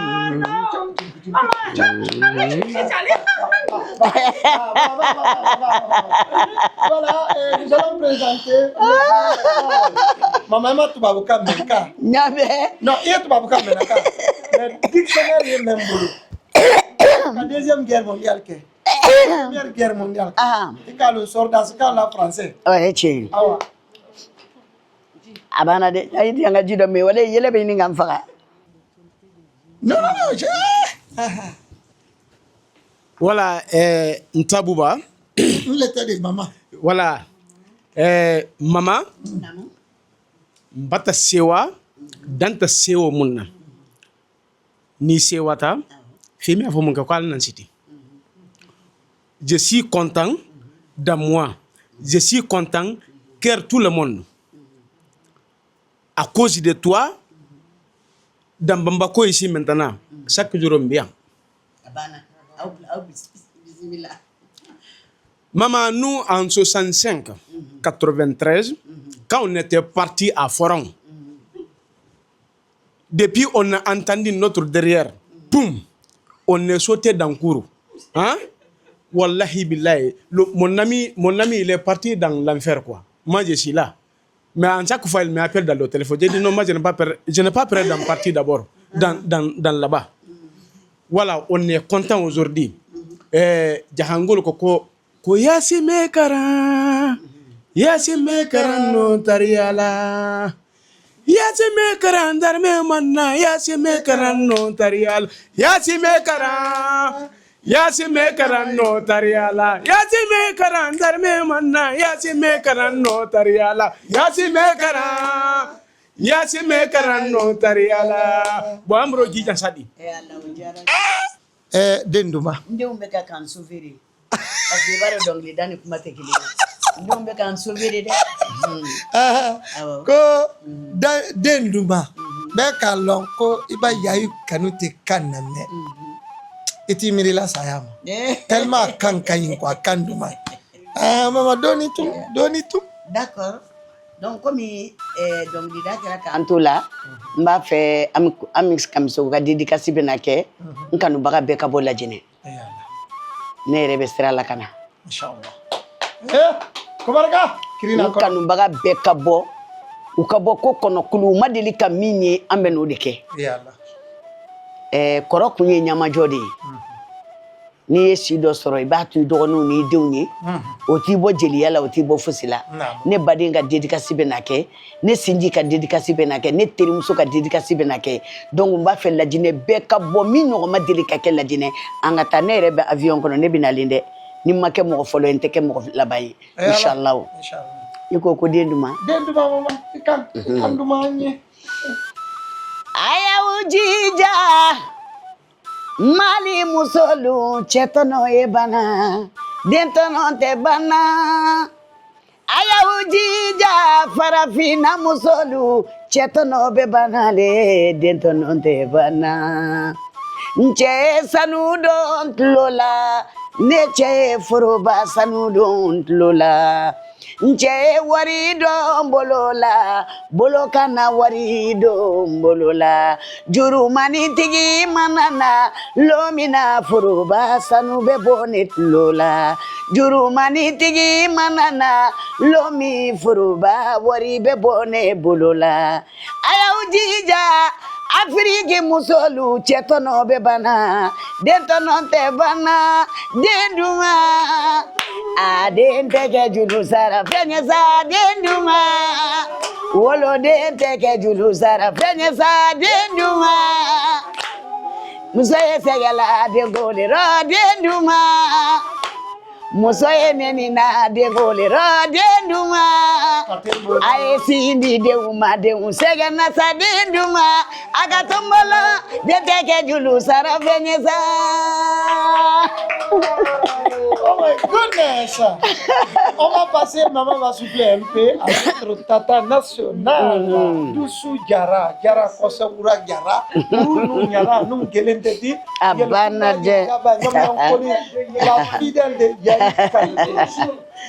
Voilà, nous allons présenter. Maman, tu vas vous calmer. Non, il tu vas vous calmer. Le dictionnaire est même boulot. La deuxième guerre mondiale, la première guerre mondiale. Et quand le sort dans ce cas-là français. Ouais, tiens. Ah ouais. Abana de, ayi di anga jido me wala yele be ni ngam faga. Non, je... Voilà, Ntabouba. Nous l'état de maman. Voilà, maman. Mbata sewa, danta sewa munna. Ni sewata, femi a mon kakal nan city. Je suis content de moi. Je suis content car tout le monde. À cause de toi, dans Bambako ici maintenant, chaque jour on bien. Maman, nous en 65, 93, quand on était parti à Foron, depuis on a entendu notre derrière, boum, on est sauté dans le courroux. Hein? Wallahi billahi, mon ami il est parti dans l'enfer quoi. Moi je suis là. Mais en chaque fois il m'appelle dans le téléphone. J'ai dit non, moi je n'ai pas prêt d'en partir d'abord dans là-bas. Voilà, on est content aujourd'hui. Jahangolo ko yasime karan no tariala. Yasime karan darme manna yasime karan no tariala. Yasime karan no tariala. Yasime karan darme manna yasime karan no tariala. Yasime karan no tariala. Boambro jijan sadi. Denduma. Ndio mbeka kan souveri. Parce que bare dongli dani kuma tekili. Ndio mbeka kan souveri de. Ko Denduma. Beka lon ko iba yayu kanute kaname. Iti mirila sayama. Tellement kankayin kwa kanduma. Mama doni tu. D'accord. Donc comme dongli da kala kan tola, mba fe amix kamso ga dédicace benake, nkanu baga beka bo lajine. Ne rebe sira la kana. Inshallah. Kobaraka kirina ko nkanu baga beka bo ukabo ko kono kulu madeli ka minye ambe no deke. Ya Allah. Koro kunye nyama jodi. Ni yesi do soro ibatu dogonu ni dewni. Oti bo jeli yala oti bo fusila. Ne badinga dédicace benake, ne sinji ka dédicace benake, ne terimuso ka dédicace benake. Donc mba fe lajine beka bo mi no ma delika ke lajine angata ne rebe avion kono ne binalinde ni make mo folo enteke mo labai inshallah. Iko ko denduma mama ikan duma nye. Aya ujija Mali musolu chetono ebana den tɔnɔ tɛ banna a y'aw jija farafina musolu cɛ tɔnɔ bɛ banna le den tɔnɔ tɛ banna n cɛ ye sanu don tulo la ne cɛ ye foroba sanu don tulo la n cɛ ye wari don bolo la bolo kana wari don bolo la jurumanitigi mana na lomina foroba sanu bɛ bɔ ne tulo la jurumanitigi mana na lomi foroba wari bɛ bɔ ne bolo la a y'aw jija Afrique musolu cɛ tɔnɔ bɛ banna den tɔnɔ tɛ banna den duma a den tɛ kɛ juru sara fɛn ye sa den duma woloden tɛ kɛ juru sara fɛn ye sa den duma muso ye sɛgɛla den kolera den duma muso ye nɛnina den kolera den duma a ye sin di denw ma denw sɛgɛnna sa den duma a ka tombolo den tɛ kɛ juru sara fɛn ye sa. Oh my goodness! On va passer, maman va souffler un peu à notre tata nationale. Dusu Jara, Jara Kosakura Jara, Uru Nyala, Num Gelenteti, Abanade. La fidèle de Yaï Kanouté.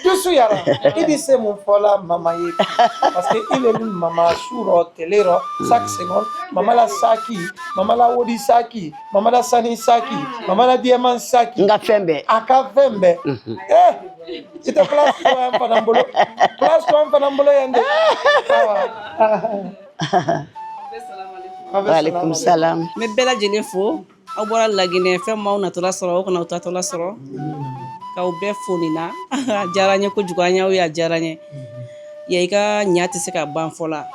Dusu Yara, il dit c'est mon fola maman ye. Parce qu'il est une maman sur télé, chaque seconde, maman la Saki, maman la Wodi Saki, maman la Sani Saki, maman la Diamant Saki. Nga fembe. Aka fembe. Ita place-toi un panambolo. Place-toi un panambolo yande. Waalaikum salam. N bɛ bɛɛ lajɛlen fo aw bɔra Laginɛ fɛn m'aw natɔla sɔrɔ aw kana aw tatɔla sɔrɔ k'aw bɛɛ fo nin na a diyara n ye kojugu an y'aw ye a diyara n ye ya i ka ɲa tɛ se ka ban fɔ la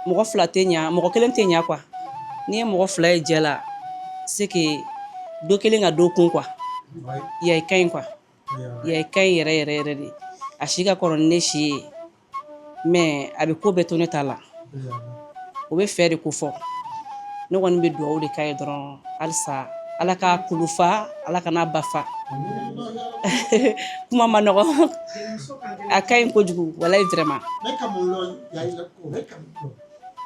mɔgɔ fila tɛ ɲa mɔgɔ kelen tɛ ɲa quoi n'i ye mɔgɔ fila ye jɛ la c'est que dɔ kelen ka dɔ kun quoi ya i ka ɲi quoi ya i ka ɲi yɛrɛ yɛrɛ yɛrɛ de a si ka kɔrɔ ni ne si ye mais a bɛ ko bɛɛ to ne ta la o bɛ fɛ de ko fɔ ne kɔni bɛ dugawu de k'a ye dɔrɔn halisa ala ka kulufa ala kana bafa kuma ma nɔgɔ a ka ɲi kojugu walayi vraiment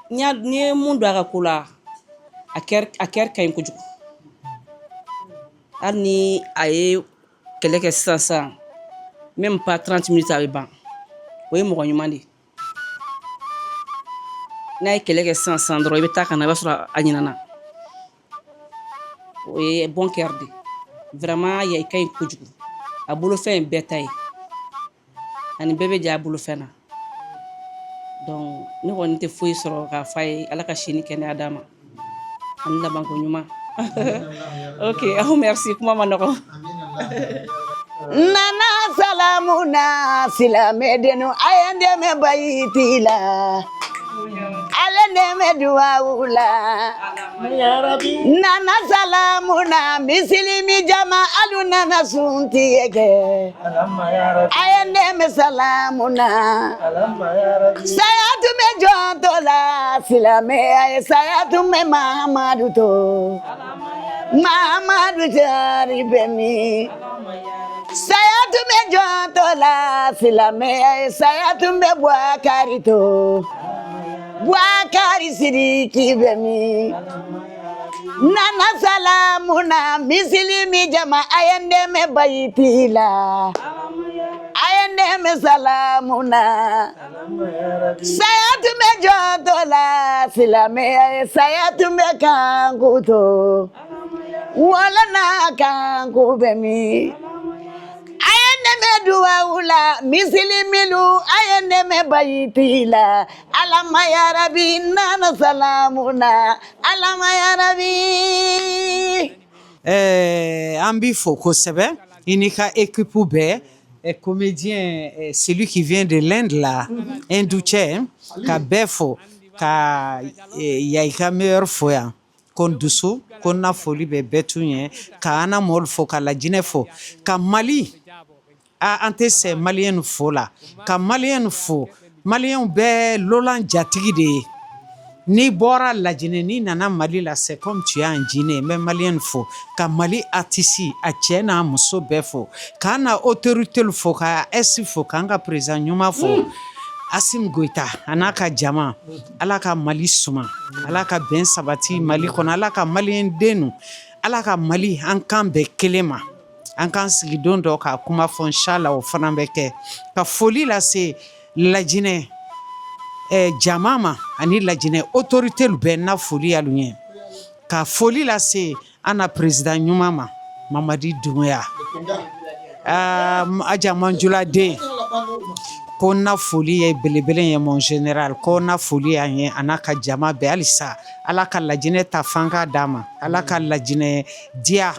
n'i ye mun don a ka ko la a kɛri ka ɲi kojugu hali ni a ye kɛlɛ kɛ sisan même pas 30 minutes a bɛ ban o ye mɔgɔ ɲuman de ye n'a ye kɛlɛ kɛ sisan dɔrɔn i bɛ taa ka na i b'a sɔrɔ a ɲinana o ye bon cœur de vraiment ya i ka ɲi kojugu a bolofɛn ye bɛɛ ta ye ani bɛɛ bɛ jɛ a bolofɛn na donc ne kɔni tɛ foyi sɔrɔ k'a f'a ye ala ka si ni kɛnɛya d'a ma ani labanko ɲuman ok aw merci kuma ma nɔgɔ Nana salamuna silamɛdenu a ye n dɛmɛ bayiti la ale dɛmɛ duwawu la Nana salamuna misilimi jama alu nana suntigɛ kɛ a ye n dɛmɛ salamuna saya tun bɛ jɔntɔ la silamɛya ye saya tun bɛ Mahamadu to Mahamadu jari bɛ min saya tun bɛ jɔntɔ la silamɛya ye saya tun bɛ Bubakari to Bubakari Sidiki bɛ min Nana salamuna misilimi jama a ye n dɛmɛ bayiti la a ye n dɛmɛ salamuna saya tun bɛ jɔntɔ la silamɛya ye saya tun bɛ kanku to wala n'a kanku bɛ min a ye n dɛmɛ duwawu la misilimilu a ye n dɛmɛ bayiti la alama yarabi Nana salamuna alama yarabi. An b'i fo kosɛbɛ i n'i ka équipe bɛɛ comédien celui qui vient de l'Inde là Indou cɛ ka bɛɛ fo ka Yayika meilleur fo yan ko Dusu ko n na foli bɛ bɛɛ tun ye ka Ana Mɔl fo ka Lajinɛ fo ka Mali an tɛ sɛ maliyɛn fo la ka maliyɛn fo maliyɛn bɛɛ Lolan jatigi de ye N'i bɔra Lajinɛ n'i nana Mali la c'est comme tu es en Guinée. N bɛ Maliyɛn fo ka Mali artiste a cɛ n'a muso bɛɛ fo k'an na autorité fo ka S fo k'an ka président ɲuman fo Assimi Goïta a n'a ka jama Ala ka Mali suma Ala ka bɛn sabati Mali kɔnɔ Ala ka Maliyɛn den nu Ala ka Mali an kan bɛn kelen ma an k'an sigi don dɔ ka kuma fɔ inchallah o fana bɛ kɛ ka foli lase Lajinɛ jama ma ani Lajinɛ autorité bɛɛ na foli y'alu ɲɛ ka foli lase an na président ɲuman ma Mamadi Doumbouya Aja Manjula den ko na foli ye belebele ye mon général ko na foli y'an ye a n'a ka jama bɛɛ halisa Ala ka Lajinɛ ta fanga d'a ma Ala ka Lajinɛ diya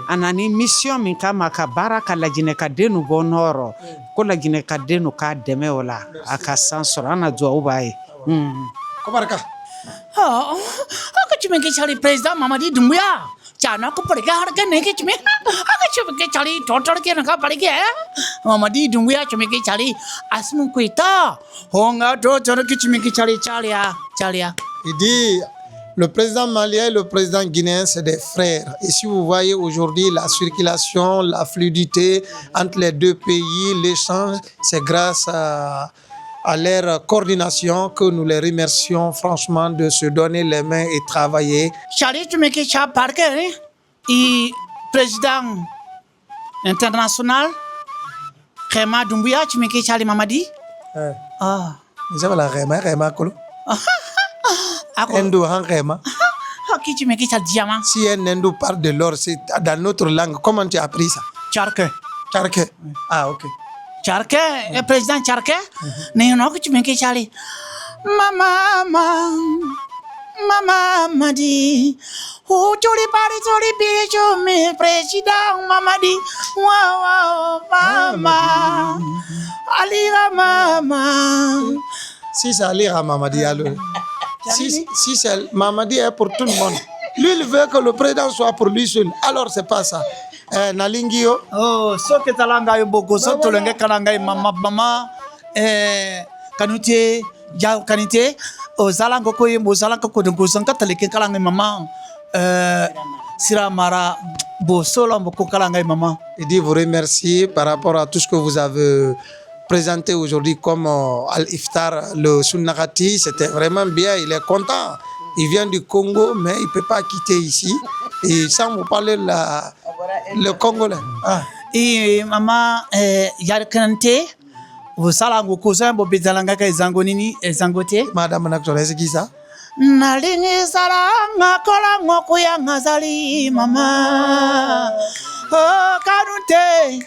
a nana ni mission min kama ka baara ka Lajinɛ ka den nu bɔ nɔrɔ ko Lajinɛ ka den nu k'a dɛmɛ o la a ka san sɔrɔ an na duwawu b'a ye Kobarka. Aka cumi ke cari President Mamadi Doumbouya. Cana ko pade ke har ke ne ke cumi. Aka cumi ke cari total ke naka pade ke Mamadi Doumbouya cumi ke cari Assimi Goïta. Honga total ke cumi ke cari Chalia. Il dit, le président malien et le président guinéen, c'est des frères. Et si vous voyez aujourd'hui la circulation, la fluidité entre les deux pays, l'échange, c'est grâce à leur coordination que nous les remercions franchement de se donner les mains et travailler. Cari cumi ke cari parke ni. I President international Khema Doumbouya cumi ke cari Mamadi. Ah. Vous avez la Rema Kolo? Ako. Endo han Rema. Haki cumi ke cari diamant. Si un Endo parle de l'or, c'est dans notre langue. Comment tu as appris ça? Charke. Charke. Ah, ok. Charke, President Charke. Ne no ku cumi ke cari. Mama Madi. Oh, joli bijo me President Mamadi. Wow, mama. Alira mama. Si ça allait à Mamadi, alors. Si c'est Mamadi est pour tout le monde. Lui, il veut que le président soit pour lui seul. Alors, c'est pas ça. Nalingio. Oh, so ke talanga yo boko so tolenge kalanga mama kanute ja kanite o zalango ko yemo zalango ko de gozanka taleke kalanga mama sira mara bo solo mboko kalanga mama. Il dit vous remercier par rapport à tout ce que vous avez présenté aujourd'hui comme Al-Iftar, le Sunnakati. C'était vraiment bien, il est content. Il vient du Congo, mais il ne peut pas quitter ici. Et sans vous parler le Congolais. Ah. Et maman, Yarkante, vous salango cousin, bo bezalanga ka zangonini et zangote. Madame Nakjole, c'est qui ça? Nalingi salanga kolango kuyanga zali mama. Oh kanute.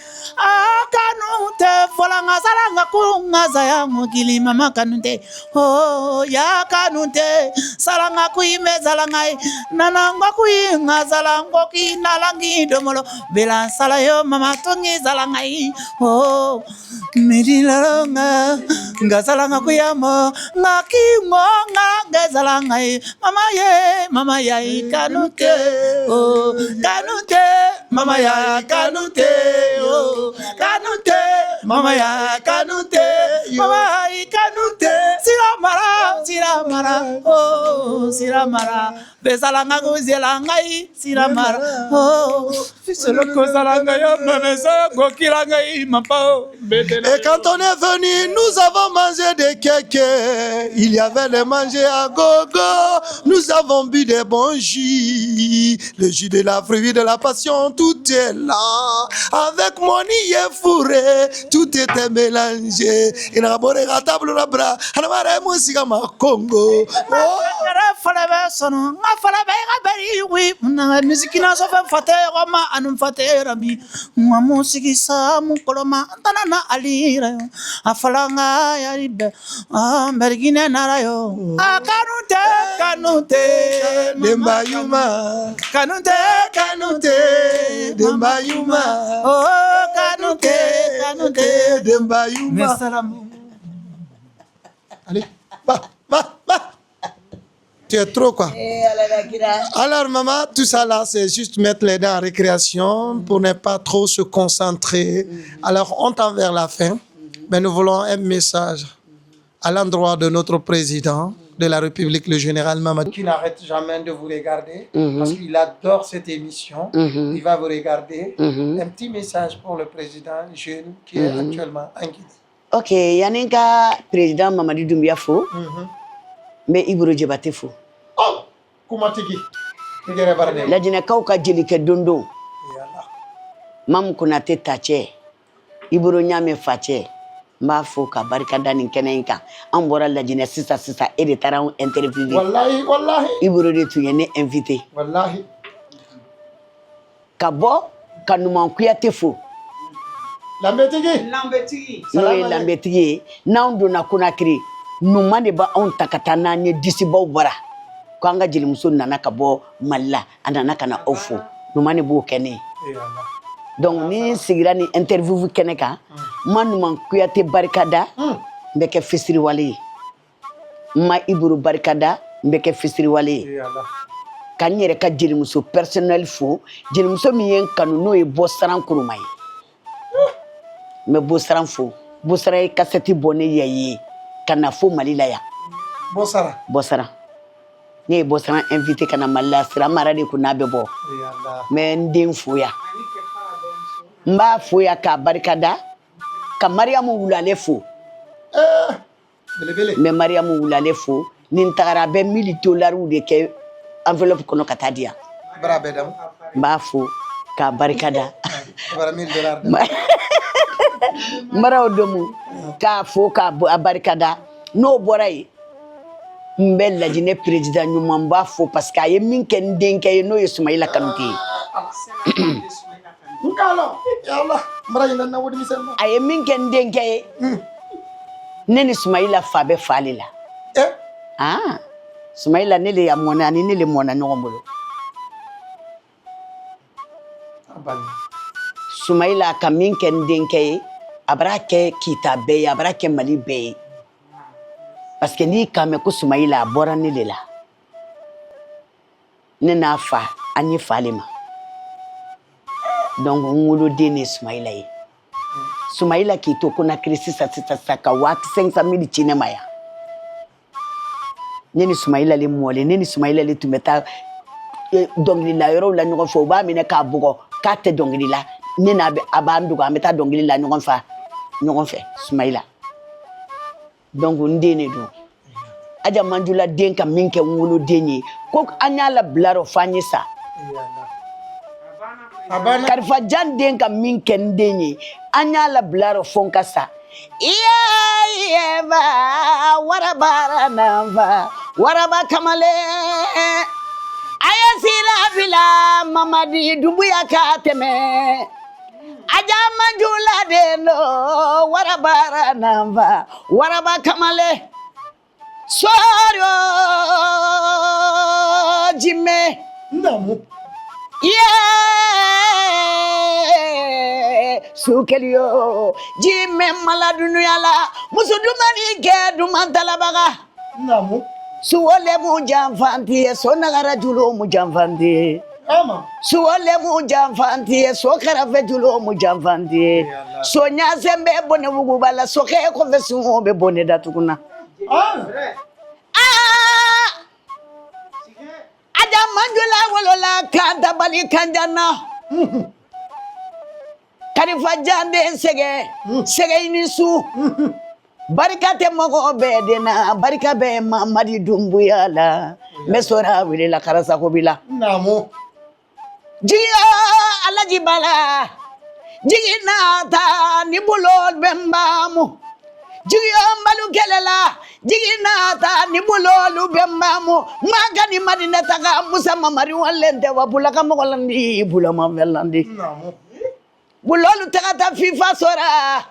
Kanute folanga salanga kunga zaya mugili mama kanute. Oh ya kanute salanga kuime zalangai nananga kuinga zalango kinalangi domolo bela salayo mama tungi zalangai. Oh midilalanga ngazalanga kuyamo ngakingo ngazalangai mama ya kanute. Oh kanute mama ya kanute. Oh kanute mama ya kanute mama ya kanute siramara oh siramara bezalanga gozelangai siramara oh solo kozalanga ya mamesa gokilangai mapa. Et quand on est venu, nous avons mangé des kékés. Il y avait les manger à gogo. Nous avons bu des bons jus. Le jus de la fruit de la passion, tout est là. Avec mon nier fourré, tout était mélangé. Il a boré à table la bras. On a marre musique ma Congo. Alira afalanga yarida bergina narayo kanute Dembayuma kanute Dembayuma oh kanute Dembayuma. Allez, va. Tu es trop quoi. Alors maman, tout ça là, c'est juste mettre les dents en récréation pour ne pas trop se concentrer. Alors on tend vers la fin, mais nous voulons un message à l'endroit de notre président de la République, le général Mamadou, qui n'arrête jamais de vous regarder parce qu'il adore cette émission. Il va vous regarder. Un petit message pour le président jeune qui est actuellement en Guinée. Ok, Yaninka, président Mamadou Doumbia fo, mais Ibro Djebate fo. Oh, comment tu dis? La Djinakaw ka jelike dondo. Mam Konate tache. Ibro Nyame fache. M'a fo ka barikada nin kɛnɛ in kan an bɔra Lajinɛ sisan e de taara an interview. Wallahi wallahi Ibro de tun ye ne invité wallahi ka bɔ ka Numan Kuyate fo Lambetigi n'o ye Lambetigi ye n'anw donna Konakiri Numan de ba anw ta ka taa n'an ye disibaw bɔra ko an ka jelimuso nana ka bɔ Mali la a nana ka na aw fo Numan de b'o kɛ ne ye. Donc ni sigira ni interview kɛnɛ kan ma Numan Kuyate barikada n bɛ kɛ fisiriwale ye ma Ibro barikada n bɛ kɛ fisiriwale ye ka n yɛrɛ ka jelimuso personnel fo jelimuso min ye n kanu n'o ye Bɔsaran Kuruma ye n bɛ Bɔsaran fo Bɔsaran ye kasɛti bɔ ne yaye ka na fo Mali la yan Bɔsaran ne ye Bɔsaran invité ka na Mali la sira mara de ko n'a bɛ bɔ mais n den fo yan n b'a fo yan k'a barikada ka Mariamu Wulale fo n bɛ Mariamu Wulale fo ni n tagara a bɛ $1000 de kɛ enveloppe kɔnɔ ka taa di yan n b'a fo k'a barikada Maraw Domu k'a fo k'a barikada n'o bɔra yen n bɛ Lajinɛ président ɲuman b'a fo parce que a ye min kɛ n denkɛ ye n'o ye Sumayila Kanute ye a ye min kɛ n denkɛ ye ne ni Sumayila fa bɛ fa le la Sumayila ne le ya mɔnɛ ani ne le mɔnna ɲɔgɔn bolo Sumayila ka min kɛ n denkɛ ye a b'a kɛ Kita bɛɛ ye a b'a kɛ Mali bɛɛ ye parce que n'i kan mɛn ko Sumayila a bɔra ne le la ne n'a fa an ye fa le ma donc n woloden ne Sumayila ye Sumayila k'i to Konakiri sisan ka 500,000 ci ne ma yan ne ni Sumayila le mɔlen ne ni Sumayila le tun bɛ taa dɔnkilila yɔrɔw la ɲɔgɔn fɛ u b'a minɛ k'a bugɔ k'a tɛ dɔnkili la ne n'a a b'an dogo an bɛ taa dɔnkili la ɲɔgɔn fɛ Sumayila donc n den de don Aja Manjula den ka min kɛ n woloden ye ko an y'a labila o f'an ye sa Karifajan den ka min kɛ n den ye an y'a labila o fɔ n ka sa Iyeva warabara nanfa waraba kamale ayasila bila Mamadi Doumbouya ka tɛmɛ Aja Manjula den do warabara nanfa waraba kamale Sorio Jime Namu Sukelio Jime maladunuyala musudumani ke dumantalabaga Namu Suole mu janfanti sonagara julo mu janfanti Suole mu janfanti sokarafe julo mu janfanti Sonya sembe bone wugubala soke ko fesu be bone datuguna Aja Manjula wolola kanta bali kanjana Karifajan den sege ini su barika tɛ mɔgɔ bɛɛ den na barika bɛ Mamadi Doumbouya la n bɛ sɔrɔ wele la karasa ko bila jigiya Alaji Bala jigi nata ni bolo bɛ n baamu jigiya Mbalu kɛlɛ la jigi nata ni bolo bɛ n baamu maga ni Madinɛ taga Musa Mamari walen tɛ wa bulaka mɔgɔ landi bulama fɛ landi bulolu taga ta FIFA sɔrɔ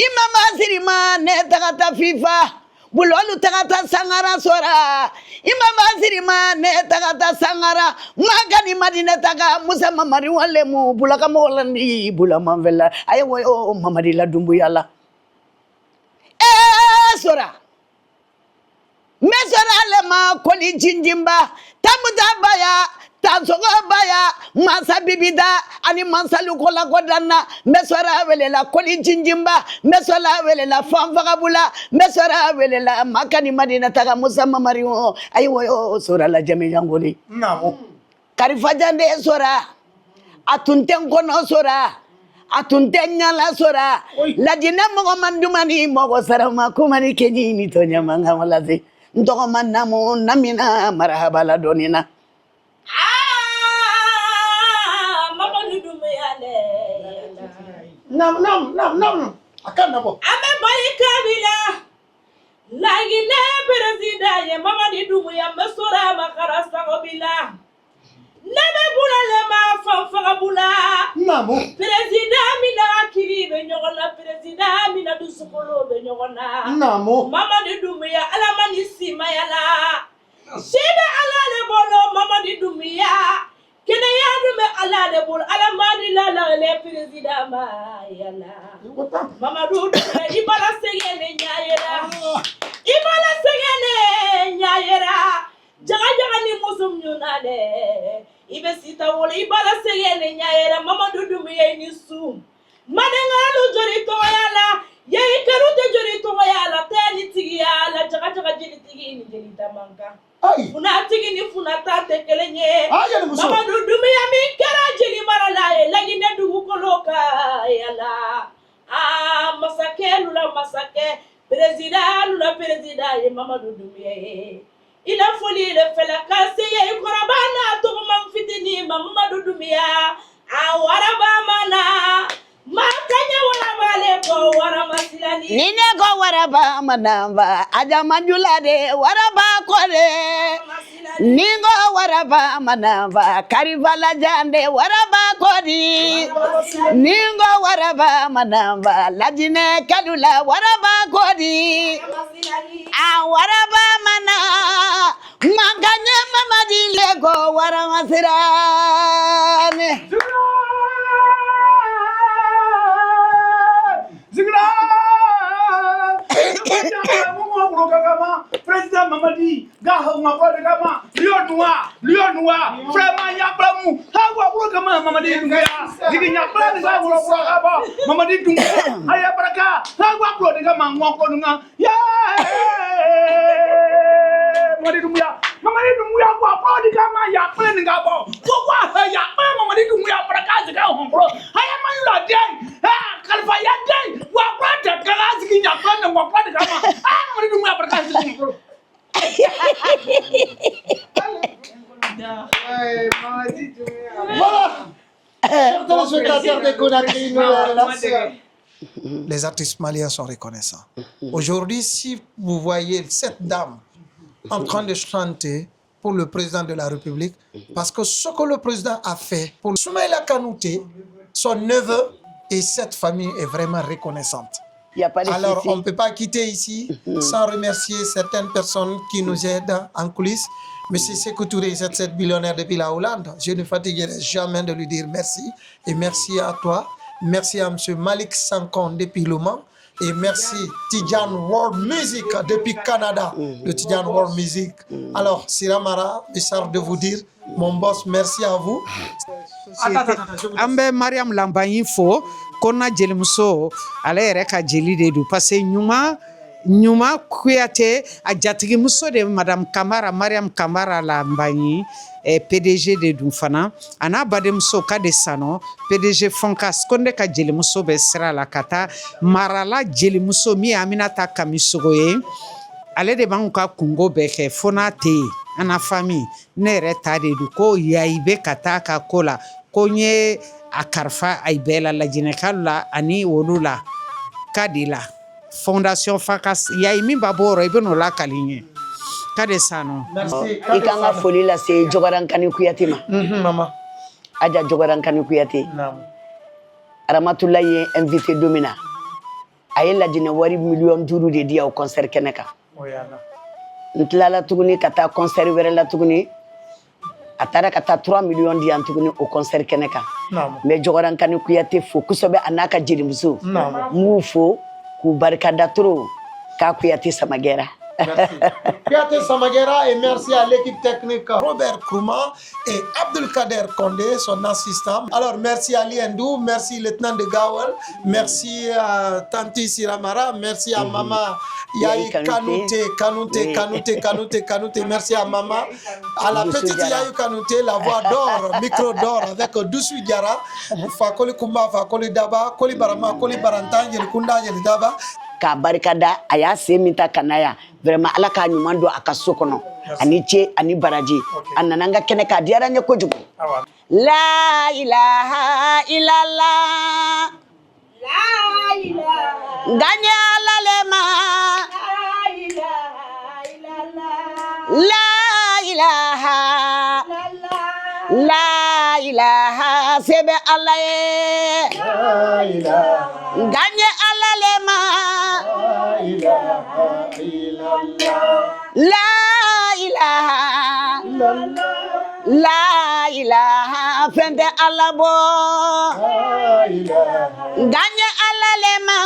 Imam Asirima ne taga ta FIFA bulolu taga ta Sangara sɔrɔ Imam Asirima ne taga ta Sangara maga ni Madinɛ taga Musa Mamari walen mu bulaka mɔgɔ landi bulama fɛ la ayi wo Mamadi la Doumbouya la sora mesora le ma koli jinjimba tamuta baya Tasogobaya, Masa Bibida, Ani Mansalu Kola Godana, Mesora Velela, Koli Jinjimba, Mesola Velela, Fanfagabula, Mesora Velela, Makani Madina Taga Musa Mario, Ayo Sora la Jamiyangoli. Namo. Karifajande Sora, Atunten Kono Sora, Atuntenya la Sora, La Jina Mogomandumani, Mogo Sarama Kumani Kenini Tonya Mangamalazi, Ndogomanamo, Namina, Marahabala Donina. Nam. Akan nabo. Ame bari kabila. Lagi ne presida ye mama di dumu ya mesora makara sagobila. Nebe bula le ma fanfaga bula. Namo. Presida mina akiri be nyogona presida mina dusukolo be nyogona. Namo. Mama di dumu ya alamani sima yala. Sibe ala le bolo mama di dumu ya. Kene ya dume ala le bolo alamani la la le presida ma yala. Mama dume ibala segene nyayera. Ibala segene nyayera. Jaga ni musum nyunale. Ibe sita wole ibala segene nyayera. Mama dume ye ni su. Manengalu jori to yala. Ye karute jori to yala. Tani tigi yala. Jaga jini tigi ni jeni tamanka. Ay. Funa tigi ni funa tate kelenye. Ay, muso. Mama dume ya mi kera jeni marala. Lagi ne dugu koloka yala. Ah, masake lula masake. Presida lula presida ye mama dudumiye. Ila foli le fela kase ye korabana to mamfitini mama dudumiya. Ah, waraba mana. Makanya waraba le ko warama silani. Nine go waraba manamba. Aja manjulade waraba kore. Ningo waraba manamba. Karivala jande waraba kodi. Ningo waraba manamba. Lajine kadula waraba kodi. A waraba mana. Maganye mamadi lego warama sirane. Président Mamadi, Gaho Mabode Gama, Lionnois, Frère Yabamu, how Gama, Mamadi Dunga, giving your plan, Mamadi Dunga, Ayabraka, how the Gama, Wakonga, Mamadi Dunga, Mamadi Gama, Yapan Gabo, Mamadi Dunga, Braka, go home, bro. I am my day, Calvaya day, what brother, Galazzi, Yapan, and what brother Gama, I'm going to do my bro. Voilà. Chers téléspectateurs de Conakry, les artistes maliens sont reconnaissants. Aujourd'hui, si vous voyez cette dame en train de chanter pour le président de la République, parce que ce que le président a fait pour Soumaïla Kanouté, son neveu et cette famille est vraiment reconnaissante. Alors, on ne peut pas quitter ici sans remercier certaines personnes qui nous aident en coulisses. Monsieur Sékou Touré, cette billionnaire depuis la Hollande, je ne fatiguerai jamais de lui dire merci. Et merci à toi. Merci à monsieur Malik Sankon depuis Le Mans. Et merci Tidjane World Music depuis Canada, le Tidjane World Music. Alors, Siramara, Bissar de vous dire, mon boss, merci à vous. Ambe Mariam Lambayin fo kona jelimuso ala yɛrɛ ka jeli de do parce que ɲuma Kuyate a jatigi muso de Madame Kamara Mariam Kamara Lambayin PDG de dun fana ana bademuso ka de sano PDG Fonkas konde ka jelimuso bɛ sira la ka taa marala jelimuso min Aminata Kamisogo ye ale de b'anw ka kungo bɛɛ kɛ fo n'a tɛ yen ana famille ne yɛrɛ ta de do ko yayi bɛ ka taa ka ko la ko n ye a karifa ay bɛɛ la lajinɛkalu la ani olu la ka de la Fondation Fakas yayi min b'a bɔ o rɔ i bɛ n'o lakali n ye ka de sano. I kan ka foli lase Jogarankani Kuyate ma. Mama. Aja Jogarankani Kuyate. Aramatulayi ye invité don min na a ye lajinɛ wari 5 de di au concert kɛnɛ kan. N tilala tuguni ka taa concert wɛrɛ la tuguni a taara ka taa 3 millions di yan tuguni au concert kɛnɛ kan. Mais Jogarankani Kuyate fo kosɛbɛ a n'a ka jelimuso. N b'u fo k'u barikada trop k'a Kuyate Samagɛra. Merci. Piaté Samagera et merci à l'équipe technique Robert Kouma et Abdelkader Kondé, son assistant. Alors, merci à Ali Ndou, merci lieutenant de Gawal, merci à Tanti Siramara, merci à Maman Yahi Kanouté, merci à Maman, à la petite Yahi Kanouté, la voix d'or, micro d'or avec Doussou Diara, Fakoli Kumba, Fakoli Daba, Koli Barama, Koli Barantan, Yelikunda, Yelidaba. Ka barikada a y'a sen min ta ka na yan vraiment ala k'a ɲuman don a ka so kɔnɔ ani ce ani baraji a nana n ka kɛnɛ k'a diyara n ye kojugu la ilaha illallah n ka ɲɛ ala le ma la ilaha se bɛ ala ye n ka ɲɛ ala le ma La ilaha fɛn tɛ ala bɔ n ka ɲɛ ala le ma